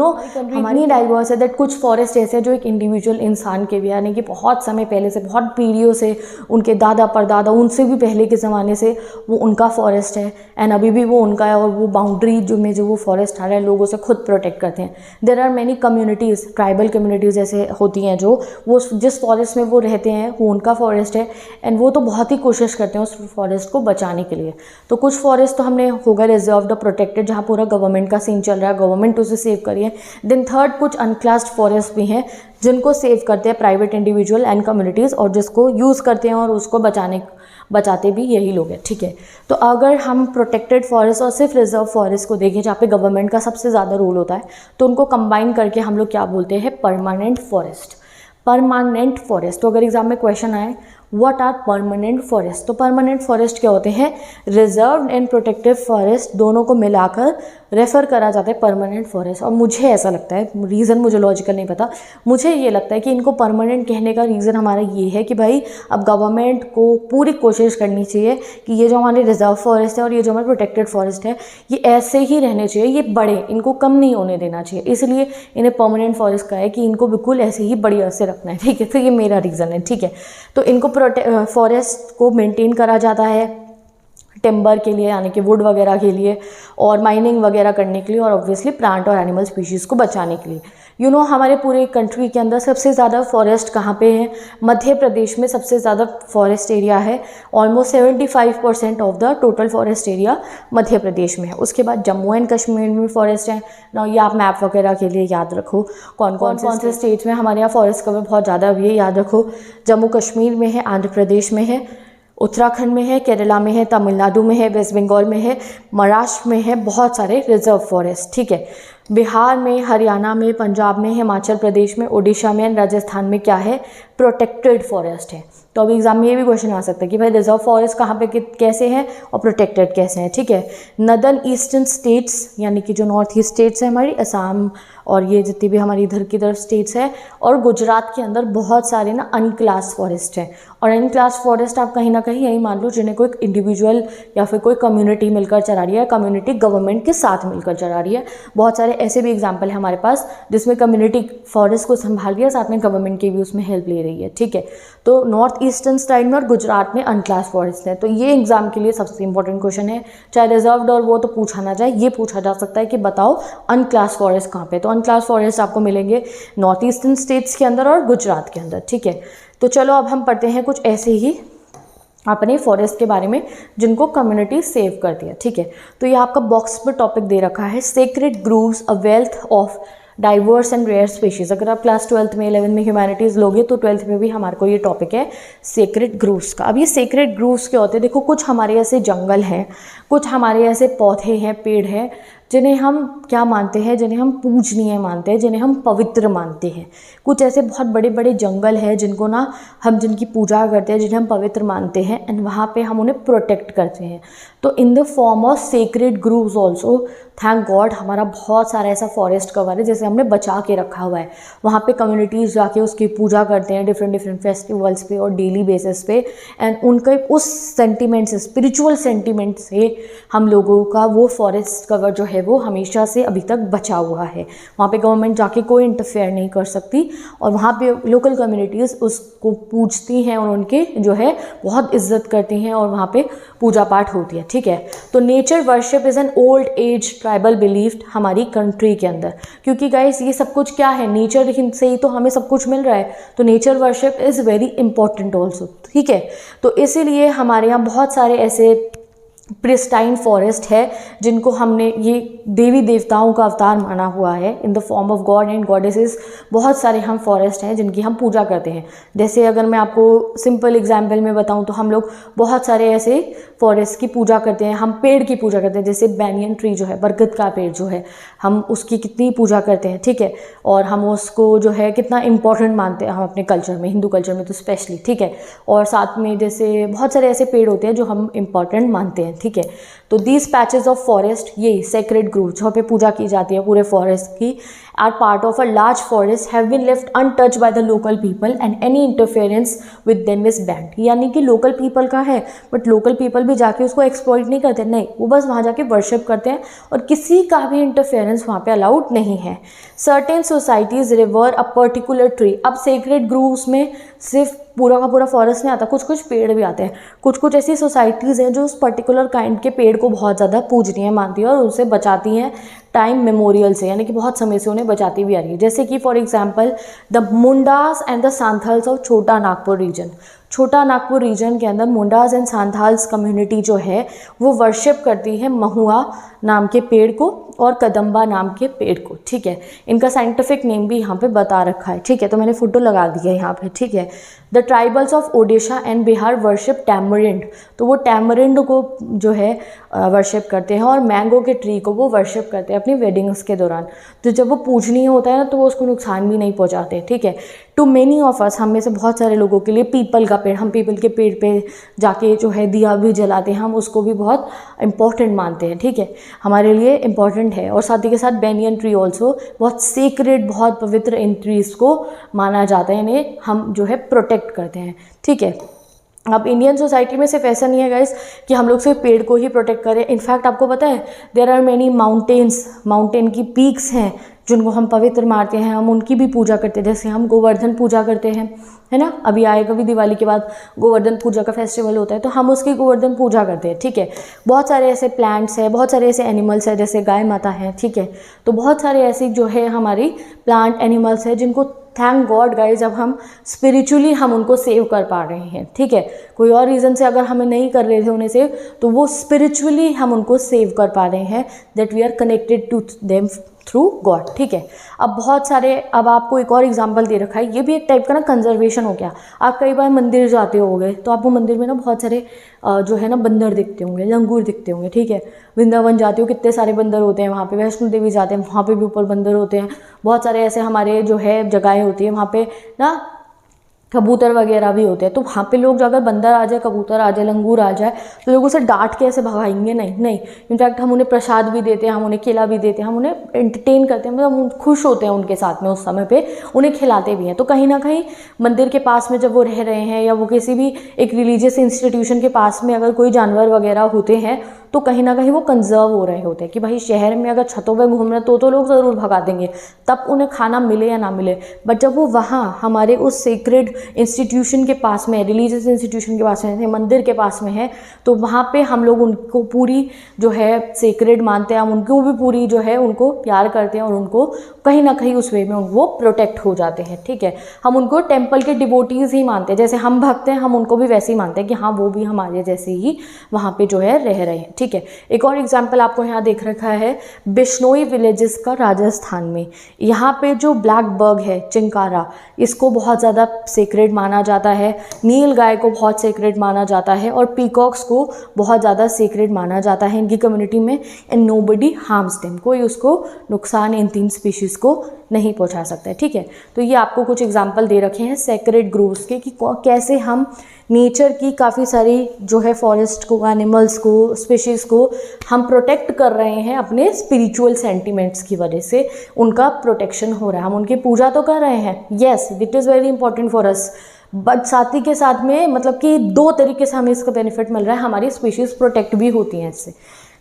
हमारी डाइवर्स है दैट कुछ फॉरेस्ट ऐसे हैं जो एक इंडिविजुअल इंसान के भी है, यानी कि बहुत समय पहले से, बहुत पीढ़ियों से, उनके दादा परदादा, उनसे भी पहले के ज़माने से वो उनका फॉरेस्ट है एंड अभी भी वो उनका है। और वो बाउंड्री जो वो फॉरेस्ट आ रहा है लोगों से खुद प्रोटेक्ट करते हैं। There are many communities, tribal communities ऐसे होती हैं जो वो जिस फॉरेस्ट में वो रहते हैं वो उनका फॉरेस्ट है एंड वो तो बहुत ही कोशिश करते हैं उस फॉरेस्ट को बचाने के लिए। तो कुछ फॉरेस्ट तो हमने होगा रिजर्व्ड, प्रोटेक्टेड, जहाँ पूरा गवर्नमेंट का सीन चल रहा है, गवर्नमेंट उसे सेव करिए। देन थर्ड कुछ अनक्लास्ड फॉरेस्ट भी हैं जिनको सेव करते हैं प्राइवेट इंडिविजुअल एंड कम्युनिटीज़, और जिसको यूज़ करते हैं और उसको बचाते भी यही लोग हैं, ठीक है। तो अगर हम प्रोटेक्टेड फॉरेस्ट और सिर्फ रिजर्व फॉरेस्ट को देखें जहाँ पे गवर्नमेंट का सबसे ज़्यादा रोल होता है, तो उनको कंबाइन करके हम लोग क्या बोलते हैं, परमानेंट फॉरेस्ट। परमानेंट फॉरेस्ट, तो अगर एग्जाम में क्वेश्चन आए व्हाट आर परमानेंट फॉरेस्ट, तो परमानेंट फॉरेस्ट क्या होते हैं, रिजर्व एंड प्रोटेक्टिव फॉरेस्ट दोनों को मिलाकर रेफ़र करा जाता है परमानेंट फॉरेस्ट। और मुझे ऐसा लगता है, रीज़न मुझे लॉजिकल नहीं पता, मुझे ये लगता है कि इनको परमानेंट कहने का रीज़न हमारा ये है कि भाई अब गवर्नमेंट को पूरी कोशिश करनी चाहिए कि ये जो हमारे रिजर्व फॉरेस्ट है और ये जो हमारे प्रोटेक्टेड फॉरेस्ट है ये ऐसे ही रहने चाहिए, ये बड़े, इनको कम नहीं होने देना चाहिए, इसलिए इन्हें परमानेंट फॉरेस्ट का है कि इनको बिल्कुल ऐसे ही बढ़िया से रखना है, ठीक है। तो ये मेरा रीज़न है, ठीक है। तो इनको फॉरेस्ट को मेंटेन करा जाता है, टिम्बर के लिए यानी कि वुड वगैरह के लिए, और माइनिंग वगैरह करने के लिए, और ऑब्वियसली प्लांट और एनिमल स्पीशीज़ को बचाने के लिए। हमारे पूरे कंट्री के अंदर सबसे ज़्यादा फॉरेस्ट कहाँ पे है? मध्य प्रदेश में सबसे ज़्यादा फॉरेस्ट एरिया है। Almost 75% of the total forest area Madhya Pradesh में है। उसके बाद जम्मू एंड कश्मीर में फॉरेस्ट है ना। ये आप मैप वगैरह के लिए याद रखो कौन कौन से स्टेट्स में हमारे यहाँ फॉरेस्ट कवर बहुत ज़्यादा भी है, याद रखो। जम्मू कश्मीर में है, आंध्र प्रदेश में है, उत्तराखंड में है, केरला में है, तमिलनाडु में है, वेस्ट बंगाल में है, महाराष्ट्र में है, बहुत सारे रिजर्व फॉरेस्ट, ठीक है। बिहार में, हरियाणा में, पंजाब में, हिमाचल प्रदेश में, उड़ीसा में, राजस्थान में क्या है? प्रोटेक्टेड फॉरेस्ट है। तो अभी एग्जाम में ये भी क्वेश्चन आ सकता है कि भाई रिजर्व फॉरेस्ट कहाँ पे कैसे हैं और प्रोटेक्टेड कैसे हैं, ठीक है। नदर्न ईस्टर्न स्टेट्स यानी कि जो नॉर्थ ईस्ट स्टेट्स हैं हमारी, असम और ये जितनी भी हमारी इधर की तरफ स्टेट्स हैं, और गुजरात के अंदर बहुत सारे ना अनक्लास फॉरेस्ट हैं। और अनक्लास फॉरेस्ट आप कहीं ना कहीं यही मान लो जिन्हें कोई इंडिविजुअल या फिर कोई कम्युनिटी मिलकर चला रही है, कम्युनिटी गवर्नमेंट के साथ मिलकर चला रही है। बहुत सारे ऐसे भी एग्जाम्पल है हमारे पास जिसमें कम्युनिटी फॉरेस्ट को संभाल रही है, साथ में गवर्नमेंट की भी उसमें हेल्प ले रही है, ठीक है। तो नॉर्थ ईस्टर्न साइड में और गुजरात में अनक्लास फॉरेस्ट है। तो ये एग्जाम के लिए सबसे इंपॉर्टेंट क्वेश्चन है, चाहे रिजर्व्ड और वो तो पूछा ना जाए, ये पूछा जा सकता है कि बताओ अनक्लास फॉरेस्ट कहाँ पे। तो अनक्लास फॉरेस्ट आपको मिलेंगे नॉर्थ ईस्टर्न स्टेट्स के अंदर और गुजरात के अंदर, ठीक है। तो चलो अब हम पढ़ते हैं कुछ ऐसे ही अपने फॉरेस्ट के बारे में जिनको कम्युनिटी सेव करती है, ठीक है। तो ये आपका बॉक्स पर टॉपिक दे रखा है, sacred groves a wealth of diverse and rare species. अगर आप क्लास 12th में 11th में ह्यूमैनिटीज़ लोगे तो 12th में भी हमारे को ये टॉपिक है सेक्रेड ग्रूव्स का। अब ये सेक्रेड ग्रूव्स क्या होते हैं? देखो, कुछ हमारे ऐसे जंगल हैं, कुछ हमारे ऐसे पौधे हैं, पेड़ हैं जिन्हें हम क्या मानते हैं? जिन्हें हम पूजनीय मानते हैं, जिन्हें हम पवित्र मानते हैं। कुछ ऐसे बहुत बड़े बड़े जंगल हैं जिनको ना हम जिनकी पूजा करते हैं, जिन्हें हम पवित्र मानते हैं, एंड वहाँ पे हम उन्हें प्रोटेक्ट करते हैं। तो in the form of sacred grooves also, thank God हमारा बहुत सारा ऐसा फॉरेस्ट कवर है जैसे हमने बचा के रखा हुआ है। वहाँ पे कम्युनिटीज़ जाके उसकी पूजा करते हैं डिफरेंट फेस्टिवल्स पे और डेली बेसिस पे, एंड उनके उस सेंटिमेंट से, स्पिरिचुअल सेंटिमेंट से हम लोगों का वो फॉरेस्ट कवर जो है वो हमेशा से अभी तक बचा हुआ है। वहाँ पे गवर्नमेंट जाके कोई इंटरफेयर नहीं कर सकती, और वहाँ पे लोकल कम्युनिटीज़ उसको पूजती हैं और उनके जो है बहुत इज्जत करती हैं, और वहाँ पे पूजा पाठ होती है, ठीक है। तो nature worship is an old age tribal belief हमारी कंट्री के अंदर, क्योंकि गाइस ये सब कुछ क्या है? नेचर से ही तो हमें सब कुछ मिल रहा है। तो nature worship is very important also, ठीक है। तो इसीलिए हमारे यहाँ बहुत सारे ऐसे प्रिस्टाइन फॉरेस्ट है जिनको हमने ये देवी देवताओं का अवतार माना हुआ है, in the form of God and goddesses. बहुत सारे हम फॉरेस्ट हैं जिनकी हम पूजा करते हैं। जैसे अगर मैं आपको सिंपल एग्जांपल में बताऊं तो हम लोग बहुत सारे ऐसे फॉरेस्ट की पूजा करते हैं, हम पेड़ की पूजा करते हैं। जैसे बैनियन ट्री जो है, बरगद का पेड़ जो है, हम उसकी कितनी पूजा करते हैं, ठीक है। और हम उसको जो है कितना इंपॉर्टेंट मानते हैं हम अपने कल्चर में, हिंदू कल्चर में तो स्पेशली, ठीक है। और साथ में जैसे बहुत सारे ऐसे पेड़ होते हैं जो हम इंपॉर्टेंट मानते हैं, ठीक है। तो दीज पैचेस ऑफ फॉरेस्ट, ये सेक्रेड ग्रूव जहाँ पे पूजा की जाती है पूरे फॉरेस्ट की, are part of a large forest, have been left untouched by the local people and any interference with them is banned. यानी कि लोकल पीपल का है, बट लोकल पीपल भी जाके उसको एक्सप्लॉइट नहीं करते, नहीं, वो बस वहाँ जाके वर्शिप करते हैं और किसी का भी इंटरफेरेंस वहाँ पे अलाउड नहीं है। Certain societies river a particular tree. अब सेक्रेड ग्रूव्स में सिर्फ पूरा का पूरा फॉरेस्ट नहीं आता, कुछ कुछ पेड़ भी आते हैं। कुछ कुछ ऐसी सोसाइटीज़ हैं जो उस पर्टिकुलर काइंड के पेड़ को बहुत ज़्यादा पूजनीय मानती है और उसे बचाती हैं टाइम मेमोरियल से, यानी कि बहुत समय से उन्हें बचाती भी आ रही है। जैसे कि for example the Mundas and the Santhals of Chota Nagpur reason. छोटा नागपुर रीजन के अंदर मुंडास एंड सांथाल्स कम्युनिटी जो है वो वर्शिप करती है महुआ नाम के पेड़ को और कदम्बा नाम के पेड़ को, ठीक है। इनका साइंटिफिक नेम भी यहाँ पे बता रखा है, ठीक है। तो मैंने फोटो लगा दिया यहाँ पे, ठीक है। The tribals of Odisha and Bihar worship tamarind. तो वो टैमरिंड को जो है वर्शिप करते हैं और मैंगो के ट्री को वो वर्शिप करते हैं अपनी वेडिंग्स के दौरान। तो जब वो पूजनीय होता है ना तो वो उसको नुकसान भी नहीं पहुँचाते, ठीक है। टू मेनी ऑफ अस, हम में से बहुत सारे लोगों के लिए पीपल का पेड़, हम पीपल के पेड़ पे जाके जो है दिया भी जलाते हैं, हम उसको भी बहुत इंपॉर्टेंट मानते हैं, ठीक है, हमारे लिए इंपॉर्टेंट है। और साथ ही के साथ बैनियन ट्री ऑल्सो बहुत सीक्रेट, बहुत पवित्र इन ट्रीज़ को माना जाता है, इन्हें हम जो है प्रोटेक्ट करते हैं, ठीक है। अब इंडियन सोसाइटी में सिर्फ ऐसा नहीं है गाइस कि हम लोग सिर्फ पेड़ को ही प्रोटेक्ट करें। इनफैक्ट आपको पता है there are many mountains, mountain की पीक्स हैं जिनको हम पवित्र मानते हैं, हम उनकी भी पूजा करते हैं। जैसे हम गोवर्धन पूजा करते हैं, है ना, अभी आएगा भी दिवाली के बाद गोवर्धन पूजा का फेस्टिवल होता है, तो हम उसकी गोवर्धन पूजा करते हैं, ठीक है। बहुत सारे ऐसे प्लांट्स हैं, बहुत सारे ऐसे एनिमल्स हैं, जैसे गाय माता है, ठीक है। तो बहुत सारे ऐसी जो है हमारी प्लांट एनिमल्स है जिनको थैंक गॉड गाइज जब हम स्पिरिचुअली हम उनको सेव कर पा रहे हैं, ठीक है। कोई और रीज़न से अगर हमें नहीं कर रहे थे उन्हें सेव, तो वो स्पिरिचुअली हम उनको सेव कर पा रहे हैं, that we are connected to them through God, ठीक है। अब बहुत सारे, अब आपको एक और एग्जांपल दे रखा है, ये भी एक टाइप का ना कंजर्वेशन हो गया। आप कई बार मंदिर जाते होंगे तो आपको मंदिर में ना बहुत सारे जो है ना बंदर दिखते होंगे, लंगूर दिखते होंगे, ठीक है। वृंदावन जाते हो कितने सारे बंदर होते हैं वहाँ पे, वैष्णो देवी जाते हैं वहाँ पे भी ऊपर बंदर होते हैं। बहुत सारे ऐसे हमारे जो है जगहें होती है वहाँ पे ना कबूतर वगैरह भी होते हैं। तो वहाँ पे लोग अगर बंदर आ जाए, कबूतर आ जाए, लंगूर आ जाए, तो लोग उसे डांट के ऐसे भगाएंगे नहीं, नहीं। इनफैक्ट हम उन्हें प्रसाद भी देते हैं, हम उन्हें केला भी देते हैं, हम उन्हें एंटरटेन करते हैं, मतलब हम खुश होते हैं उनके साथ में, उस समय पे उन्हें खिलाते भी हैं। तो कहीं ना कहीं मंदिर के पास में जब वो रह रहे हैं या वो किसी भी एक रिलीजियस इंस्टीट्यूशन के पास में अगर कोई जानवर वगैरह होते हैं, तो कहीं ना कहीं वो कंजर्व हो रहे होते हैं कि भाई शहर में अगर छतों पे घूम रहे हैं तो लोग ज़रूर भगा देंगे, तब उन्हें खाना मिले या ना मिले। बट जब वो वहाँ हमारे उस सेक्रेड इंस्टीट्यूशन के पास में, रिलीजियस इंस्टीट्यूशन के पास में, मंदिर के पास में है, तो वहाँ पे हम लोग उनको पूरी जो है सेक्रेड मानते हैं, हम उनको भी पूरी जो है उनको प्यार करते हैं और उनको कहीं ना कहीं उस वे में वो प्रोटेक्ट हो जाते हैं, ठीक है। हम उनको टेम्पल के डिवोटीज़ ही मानते हैं, जैसे हम भक्त हैं हम उनको भी वैसे ही मानते हैं कि हाँ वो भी हमारे जैसे ही वहाँ पे जो है रह रहे हैं, ठीक है। एक और एग्जाम्पल आपको यहाँ देख रखा है बिश्नोई विलेजेस का राजस्थान में। यहाँ पे जो ब्लैक बर्ग है चिंकारा, इसको बहुत ज़्यादा सेक्रेड माना जाता है, नील गाय को बहुत सेक्रेड माना जाता है और पीकॉक्स को बहुत ज़्यादा सेक्रेड माना जाता है इनकी कम्युनिटी में। एंड नोबडी हार्म्स देम, कोई उसको नुकसान इन 3 स्पीशीज़ को नहीं पहुंचा सकता है, ठीक है। तो ये आपको कुछ एग्जाम्पल दे रखे हैं सेक्रेड ग्रोव्स के कि कैसे हम नेचर की काफ़ी सारी जो है फॉरेस्ट को, एनिमल्स को, स्पीशीज़ को हम प्रोटेक्ट कर रहे हैं अपने स्पिरिचुअल सेंटिमेंट्स की वजह से, उनका प्रोटेक्शन हो रहा है। हम उनकी पूजा तो कर रहे हैं, yes it is very important for us, but साथ ही के साथ में मतलब कि 2 तरीके से हमें इसका बेनिफिट मिल रहा है, हमारी स्पीशीज़ प्रोटेक्ट भी होती हैं इससे।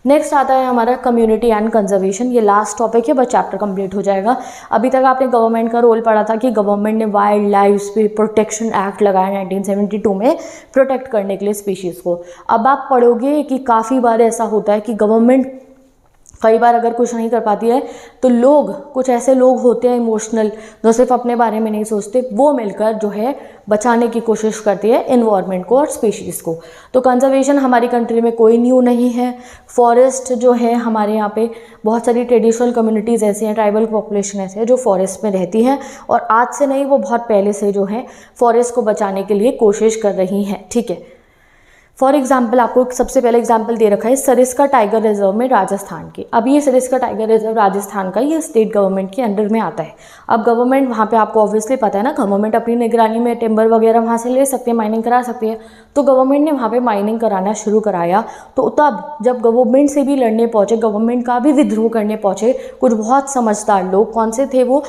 नेक्स्ट आता है हमारा कम्युनिटी एंड कंजर्वेशन। ये लास्ट टॉपिक है, बस चैप्टर कंप्लीट हो जाएगा। अभी तक आपने गवर्नमेंट का रोल पढ़ा था कि गवर्नमेंट ने वाइल्ड लाइफ प्रोटेक्शन एक्ट लगाया 1972 में प्रोटेक्ट करने के लिए स्पीशीज़ को। अब आप पढ़ोगे कि काफ़ी बार ऐसा होता है कि गवर्नमेंट कई बार अगर कुछ नहीं कर पाती है तो लोग, कुछ ऐसे लोग होते हैं इमोशनल जो सिर्फ अपने बारे में नहीं सोचते, वो मिलकर जो है बचाने की कोशिश करती है एनवायरनमेंट को और स्पीशीज़ को। तो कंजर्वेशन हमारी कंट्री में कोई न्यू नहीं है। फॉरेस्ट जो है हमारे यहाँ पे बहुत सारी ट्रेडिशनल कम्युनिटीज़ ऐसी हैं, ट्राइबल पॉपुलेशन ऐसे है जो फॉरेस्ट में रहती है और आज से नहीं वो बहुत पहले से जो है फॉरेस्ट को बचाने के लिए कोशिश कर रही हैं, ठीक है। फॉर एग्जाम्पल आपको सबसे पहले एग्जाम्पल दे रखा है सरिस्का टाइगर रिजर्व में राजस्थान की। अब ये सरिस्का टाइगर रिजर्व राजस्थान का, ये स्टेट गवर्नमेंट के अंडर में आता है। अब गवर्नमेंट वहाँ पे आपको ऑब्वियसली पता है ना, गवर्नमेंट अपनी निगरानी में टिम्बर वगैरह वहाँ से ले सकती है, माइनिंग करा सकती है। तो गवर्नमेंट ने वहाँ पे माइनिंग कराना शुरू कराया। तो तब जब गवर्नमेंट से भी लड़ने पहुँचे, गवर्नमेंट का भी विद्रोह करने पहुँचे कुछ बहुत समझदार लोग, कौन से थे वो,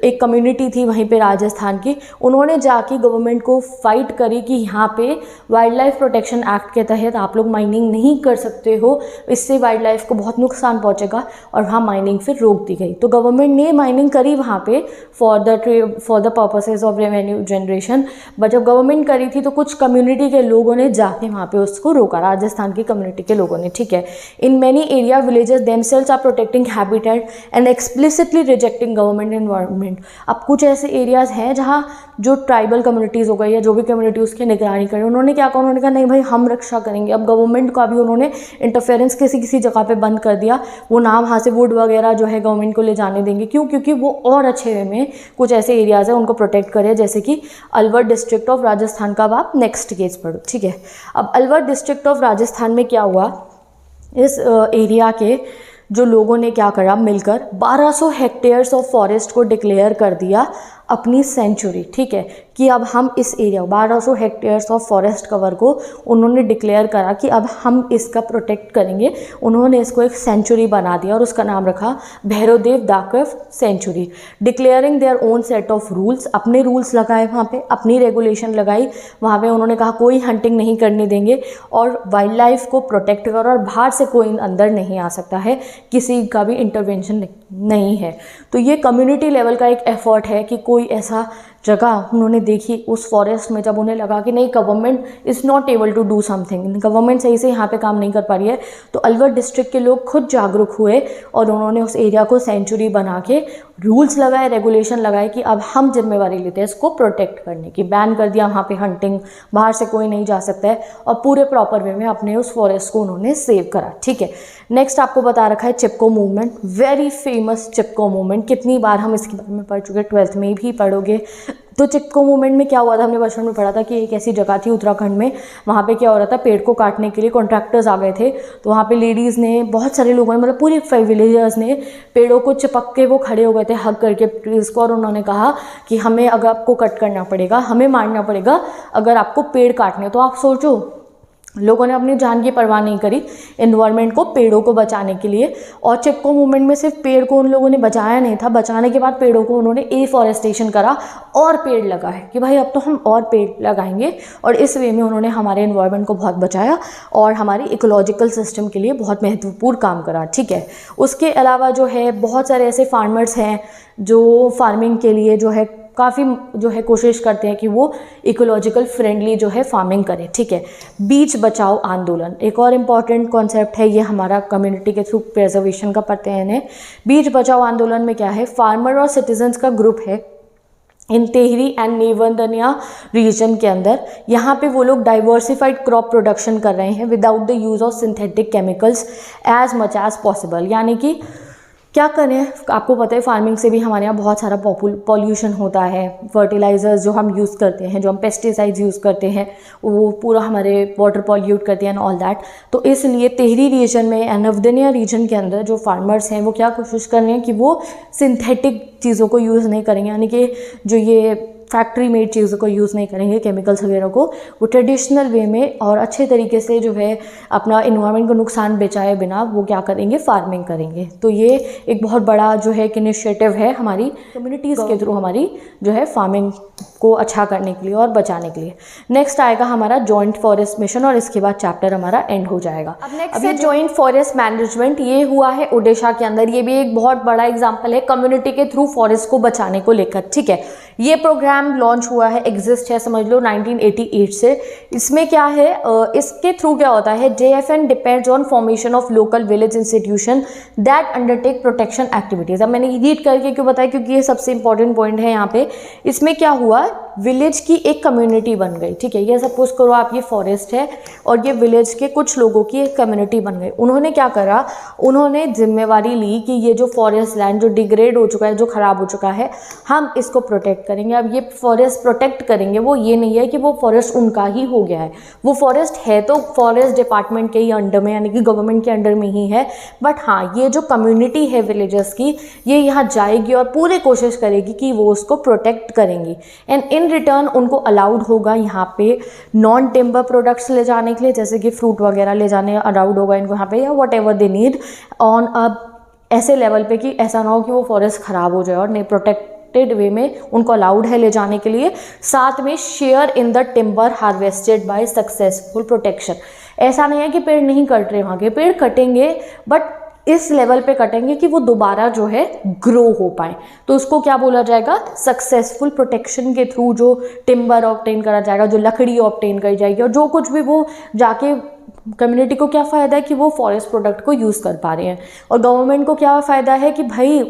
एक कम्युनिटी थी वहीं पे राजस्थान की, उन्होंने जाके गवर्नमेंट को फाइट करी कि यहाँ पे वाइल्ड लाइफ प्रोटेक्शन एक्ट के तहत आप लोग माइनिंग नहीं कर सकते हो, इससे वाइल्ड लाइफ को बहुत नुकसान पहुँचेगा, और वहाँ माइनिंग फिर रोक दी गई। तो गवर्नमेंट ने माइनिंग करी वहाँ पे for the purposes of revenue generation. But जब गवर्नमेंट करी थी तो कुछ कम्युनिटी के लोगों ने जाके वहाँ पे उसको रोका, राजस्थान की कम्युनिटी के लोगों ने, ठीक है। In many area villages themselves are protecting habitat and explicitly rejecting government environment. अब कुछ ऐसे एरियाज हैं जहाँ जो ट्राइबल कम्युनिटीज़ हो गई या जो भी कम्युनिटी उसकी निगरानी करे, उन्होंने क्या कहा, उन्होंने कहा नहीं भाई हम रक्षा करेंगे। अब गवर्नमेंट का भी उन्होंने इंटरफेरेंस किसी जगह पे बंद कर दिया, वो ना वहाँ से वुड वगैरह जो है गवर्नमेंट को ले जाने देंगे। क्यों? क्योंकि वो और अच्छे वे में कुछ ऐसे एरियाज हैं उनको प्रोटेक्ट करे, जैसे कि अलवर डिस्ट्रिक्ट ऑफ राजस्थान का। अब आप नेक्स्ट केस पढ़ो, ठीक है। अब अलवर डिस्ट्रिक्ट ऑफ राजस्थान में क्या हुआ, इस एरिया के जो लोगों ने क्या करा, मिलकर 1200 हेक्टेयर्स ऑफ फॉरेस्ट को डिक्लेयर कर दिया अपनी सेंचुरी, ठीक है, कि अब हम इस area 1200 hectares of forest cover को उन्होंने डिक्लेयर करा कि अब हम इसका प्रोटेक्ट करेंगे। उन्होंने इसको एक सेंचुरी बना दिया और उसका नाम रखा Bhairavdev Dakav Sonchuri. Declaring their own set of rules, अपने रूल्स लगाए वहाँ पे, अपनी रेगुलेशन लगाई वहाँ पे। उन्होंने कहा कोई हंटिंग नहीं करने देंगे और वाइल्ड लाइफ को प्रोटेक्ट करो और बाहर से कोई अंदर नहीं आ सकता है, किसी का भी इंटरवेंशन नहीं है। तो ये कम्युनिटी लेवल का एक एफर्ट है कि कोई ऐसा जगह उन्होंने देखी उस फॉरेस्ट में, जब उन्हें लगा कि नहीं government is not able to do something, government सही से यहाँ पे काम नहीं कर पा रही है, तो अलवर डिस्ट्रिक्ट के लोग खुद जागरूक हुए और उन्होंने उस एरिया को सेंचुरी बना के रूल्स लगाए, रेगुलेशन लगाए कि अब हम जिम्मेवारी लेते हैं इसको प्रोटेक्ट करने की। बैन कर दिया वहाँ पे हंटिंग, बाहर से कोई नहीं जा सकता है और पूरे प्रॉपर वे में अपने उस फॉरेस्ट को उन्होंने सेव करा, ठीक है। नेक्स्ट आपको बता रखा है चिपको मूवमेंट, वेरी फेमस चिपको मूवमेंट। कितनी बार हम इसके बारे में पढ़ चुके, 12th में भी पढ़ोगे। तो चिपको मूवमेंट में क्या हुआ था, हमने बचपन में पढ़ा था कि एक ऐसी जगह थी उत्तराखंड में, वहाँ पे क्या हो रहा था, पेड़ को काटने के लिए कॉन्ट्रैक्टर्स आ गए थे। तो वहाँ पे लेडीज़ ने, बहुत सारे लोगों ने, मतलब पूरे विलेजर्स ने पेड़ों को चिपक के वो खड़े हो गए थे हग करके ट्रीज़ को, और उन्होंने कहा कि हमें अगर आपको कट करना पड़ेगा, हमें मारना पड़ेगा अगर आपको पेड़ काटने। तो आप सोचो, लोगों ने अपनी जान की परवाह नहीं करी एनवायरनमेंट को, पेड़ों को बचाने के लिए। और चिपको मूवमेंट में सिर्फ पेड़ को उन लोगों ने बचाया नहीं था, बचाने के बाद पेड़ों को उन्होंने एफॉरेस्टेशन करा और पेड़ लगाए कि भाई अब तो हम और पेड़ लगाएंगे। और इस वे में उन्होंने हमारे एनवायरनमेंट को बहुत बचाया और हमारी इकोलॉजिकल सिस्टम के लिए बहुत महत्वपूर्ण काम करा, ठीक है। उसके अलावा जो है बहुत सारे ऐसे फार्मर्स हैं जो फार्मिंग के लिए जो है काफ़ी जो है कोशिश करते हैं कि वो इकोलॉजिकल फ्रेंडली जो है फार्मिंग करें, ठीक है। बीच बचाओ आंदोलन एक और इम्पॉर्टेंट कॉन्सेप्ट है, ये हमारा कम्युनिटी के थ्रू प्रिजर्वेशन का पढ़ते हैं इन्हें। बीच बचाओ आंदोलन में क्या है, फार्मर और सिटीजन्स का ग्रुप है इन टेहरी एंड नेवंदनिया रीजन के अंदर। यहाँ पे वो लोग डाइवर्सिफाइड क्रॉप प्रोडक्शन कर रहे हैं without the use of synthetic chemicals as much as possible. यानी कि क्या करें, आपको पता है फार्मिंग से भी हमारे यहाँ बहुत सारा पॉल्यूशन होता है। फर्टिलाइजर्स जो हम यूज़ करते हैं, जो हम पेस्टिसाइड्स यूज़ करते हैं, वो पूरा हमारे वाटर पॉल्यूट करते हैं एंड ऑल दैट। तो इसलिए टेहरी रीजन में एंड नवदनिया रीजन के अंदर जो फार्मर्स हैं वो क्या कोशिश कर रहे हैं कि वो सिंथेटिक चीज़ों को यूज़ नहीं करेंगे, यानी कि जो ये फैक्ट्री मेड चीज़ों को यूज़ नहीं करेंगे, केमिकल्स वगैरह को। वो ट्रेडिशनल वे में और अच्छे तरीके से जो है अपना इन्वायरमेंट को नुकसान बचाए बिना वो क्या करेंगे, फार्मिंग करेंगे। तो ये एक बहुत बड़ा जो है एक इनिशिएटिव है हमारी कम्युनिटीज़ के थ्रू, हमारी जो है फार्मिंग को अच्छा करने के लिए और बचाने के लिए। नेक्स्ट आएगा हमारा जॉइंट फॉरेस्ट मिशन और इसके बाद चैप्टर हमारा एंड हो जाएगा। अब नेक्स्ट है जॉइंट फॉरेस्ट मैनेजमेंट। ये हुआ है ओडिशा के अंदर, ये भी एक बहुत बड़ा एग्जाम्पल है कम्युनिटी के थ्रू फॉरेस्ट को बचाने को लेकर, ठीक है। ये प्रोग्राम लॉन्च हुआ है, एग्जिस्ट है समझ लो 1988 से। इसमें क्या है, इसके थ्रू क्या होता है, JFN depends on formation of local village institution that undertake protection activities. अब मैंने रीड करके क्यों बताया, क्योंकि ये सबसे इंपॉर्टेंट पॉइंट है यहाँ पे। इसमें क्या हुआ, विलेज की एक कम्युनिटी बन गई, ठीक है। ये सपोज करो आप, ये फॉरेस्ट है और ये विलेज के कुछ लोगों की एक कम्युनिटी बन गई। उन्होंने क्या करा, उन्होंने जिम्मेवारी ली कि ये जो फॉरेस्ट लैंड जो डिग्रेड हो चुका है, जो ख़राब हो चुका है, हम इसको प्रोटेक्ट करेंगे। अब ये फॉरेस्ट प्रोटेक्ट करेंगे, वो ये नहीं है कि वो फॉरेस्ट उनका ही हो गया है। वो फॉरेस्ट है तो फॉरेस्ट डिपार्टमेंट के ही अंडर में, यानी कि गवर्नमेंट के अंडर में ही है। बट हाँ, ये जो कम्युनिटी है विलेजर्स की, ये यहाँ जाएगी और पूरी कोशिश करेगी कि वो उसको प्रोटेक्ट करेंगी। एंड इन रिटर्न उनको अलाउड होगा यहाँ पे नॉन टिम्बर प्रोडक्ट्स ले जाने के लिए, जैसे कि फ्रूट वगैरह ले जाने अलाउड होगा इनको यहाँ पे, या what ever they need on a ऐसे लेवल पे कि ऐसा ना हो कि वो फॉरेस्ट ख़राब हो जाए, और नहीं, प्रोटेक्टेड वे में उनको अलाउड है ले जाने के लिए। साथ में share in the timber harvested by successful protection. ऐसा नहीं है कि पेड़ नहीं कट रहे, वहाँ के पेड़ कटेंगे, बट इस लेवल पे कटेंगे कि वो दोबारा जो है ग्रो हो पाए। तो उसको क्या बोला जाएगा, सक्सेसफुल प्रोटेक्शन के थ्रू जो टिम्बर ऑब्टेन करा जाएगा, जो लकड़ी ऑब्टेन करी जाएगी, और जो कुछ भी वो जाके कम्युनिटी को क्या फ़ायदा है कि वो फॉरेस्ट प्रोडक्ट को यूज़ कर पा रहे हैं, और गवर्नमेंट को क्या फ़ायदा है कि भाई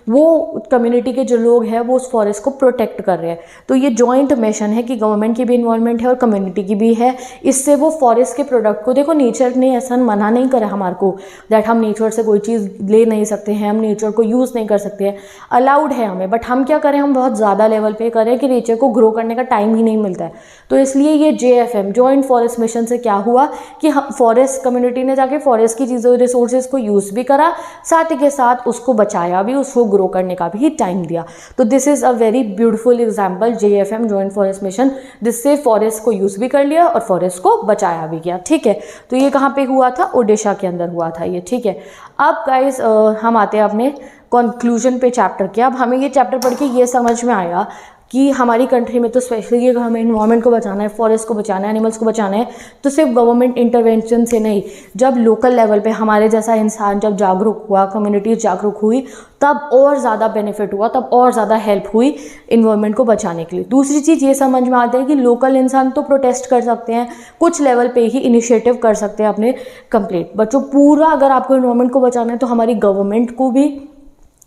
वो कम्युनिटी के जो लोग हैं वो उस फॉरेस्ट को प्रोटेक्ट कर रहे हैं। तो ये जॉइंट मिशन है कि गवर्नमेंट की भी इन्वॉल्वमेंट है और कम्युनिटी की भी है। इससे वो फॉरेस्ट के प्रोडक्ट को, देखो नेचर ने ऐसा मना नहीं करा हमारे को दैट हम नेचर से कोई चीज़ ले नहीं सकते हैं, हम नेचर को यूज़ नहीं कर सकते हैं, अलाउड है हमें। बट हम क्या करें, हम बहुत ज़्यादा लेवल पे करें कि नेचर को ग्रो करने का टाइम ही नहीं मिलता है। तो इसलिए ये JFM जॉइंट फॉरेस्ट मिशन से क्या हुआ कि कि फॉरेस्ट कम्युनिटी ने जाके फॉरेस्ट की चीज़ों रिसोर्सेज को यूज़ भी करा, साथ ही के साथ उसको बचाया भी, उसको ग्रो करने का भी टाइम दिया। तो this is a very beautiful example JFM joint forest mission, जिससे फॉरेस्ट को यूज़ भी कर लिया और फॉरेस्ट को बचाया भी गया। ठीक है, तो ये कहाँ पे हुआ था? ओडिशा के अंदर हुआ था ये। ठीक है, अब गाइस हम आते हैं अपने कंक्लूजन पे चैप्टर के। अब हमें ये चैप्टर पढ़ के ये समझ में आया कि हमारी कंट्री में तो स्पेशली अगर हमें इन्वायरमेंट को बचाना है, फॉरेस्ट को बचाना है, एनिमल्स को बचाना है, तो सिर्फ गवर्नमेंट इंटरवेंशन से नहीं, जब लोकल लेवल पे हमारे जैसा इंसान जब जागरूक हुआ, कम्युनिटीज जागरूक हुई, तब और ज़्यादा बेनिफिट हुआ, तब और ज़्यादा हेल्प हुई इन्वायरमेंट को बचाने के लिए। दूसरी चीज़ ये समझ में आती है कि लोकल इंसान तो प्रोटेस्ट कर सकते हैं, कुछ लेवल पे ही इनिशिएटिव कर सकते हैं अपने कंप्लीट, बट जो पूरा अगर आपको इन्वायरमेंट को बचाना है तो हमारी गवर्नमेंट को भी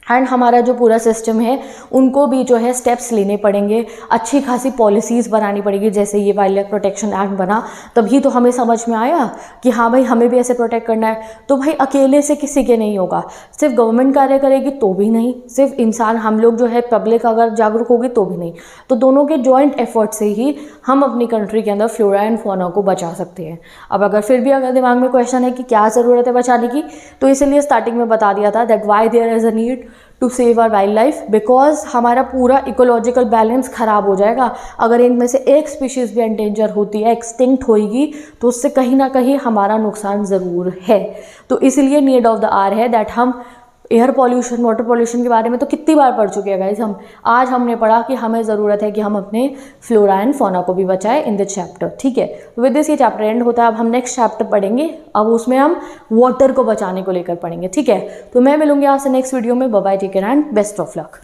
एंड हमारा जो पूरा सिस्टम है उनको भी जो है स्टेप्स लेने पड़ेंगे, अच्छी खासी पॉलिसीज़ बनानी पड़ेगी। जैसे ये वाइल्ड लाइफ प्रोटेक्शन एक्ट बना, तभी तो हमें समझ में आया कि हाँ भाई हमें भी ऐसे प्रोटेक्ट करना है। तो भाई अकेले से किसी के नहीं होगा, सिर्फ गवर्नमेंट कार्य करेगी तो भी नहीं, सिर्फ इंसान हम लोग जो है पब्लिक अगर जागरूक होगी तो भी नहीं। तो दोनों के जॉइंट एफर्ट से ही हम अपनी कंट्री के अंदर फ्लोरा एंड फौना को बचा सकते हैं। अब अगर फिर भी अगर दिमाग में क्वेश्चन है कि क्या ज़रूरत है बचाने की, तो इसीलिए स्टार्टिंग में बता दिया था that why there is a need to save our wild life, because हमारा पूरा इकोलॉजिकल बैलेंस ख़राब हो जाएगा अगर इनमें से एक स्पीशीज़ भी एंडेंजर होती है, एक्सटिंक्ट होएगी, तो उससे कहीं ना कहीं हमारा नुकसान ज़रूर है। तो इसलिए नीड ऑफ द आवर है दैट हम एयर पॉल्यूशन, वाटर पॉल्यूशन के बारे में तो कितनी बार पढ़ चुके हैं गाइस हम। आज हमने पढ़ा कि हमें ज़रूरत है कि हम अपने फ्लोरा एंड फौना को भी बचाएं इन दिस चैप्टर। ठीक है, तो विद दिस ये चैप्टर एंड होता है। अब हम नेक्स्ट चैप्टर पढ़ेंगे, अब उसमें हम वाटर को बचाने को लेकर पढ़ेंगे। ठीक है, तो मैं मिलूंगी आपसे नेक्स्ट वीडियो में। Bye bye, take care and best of luck.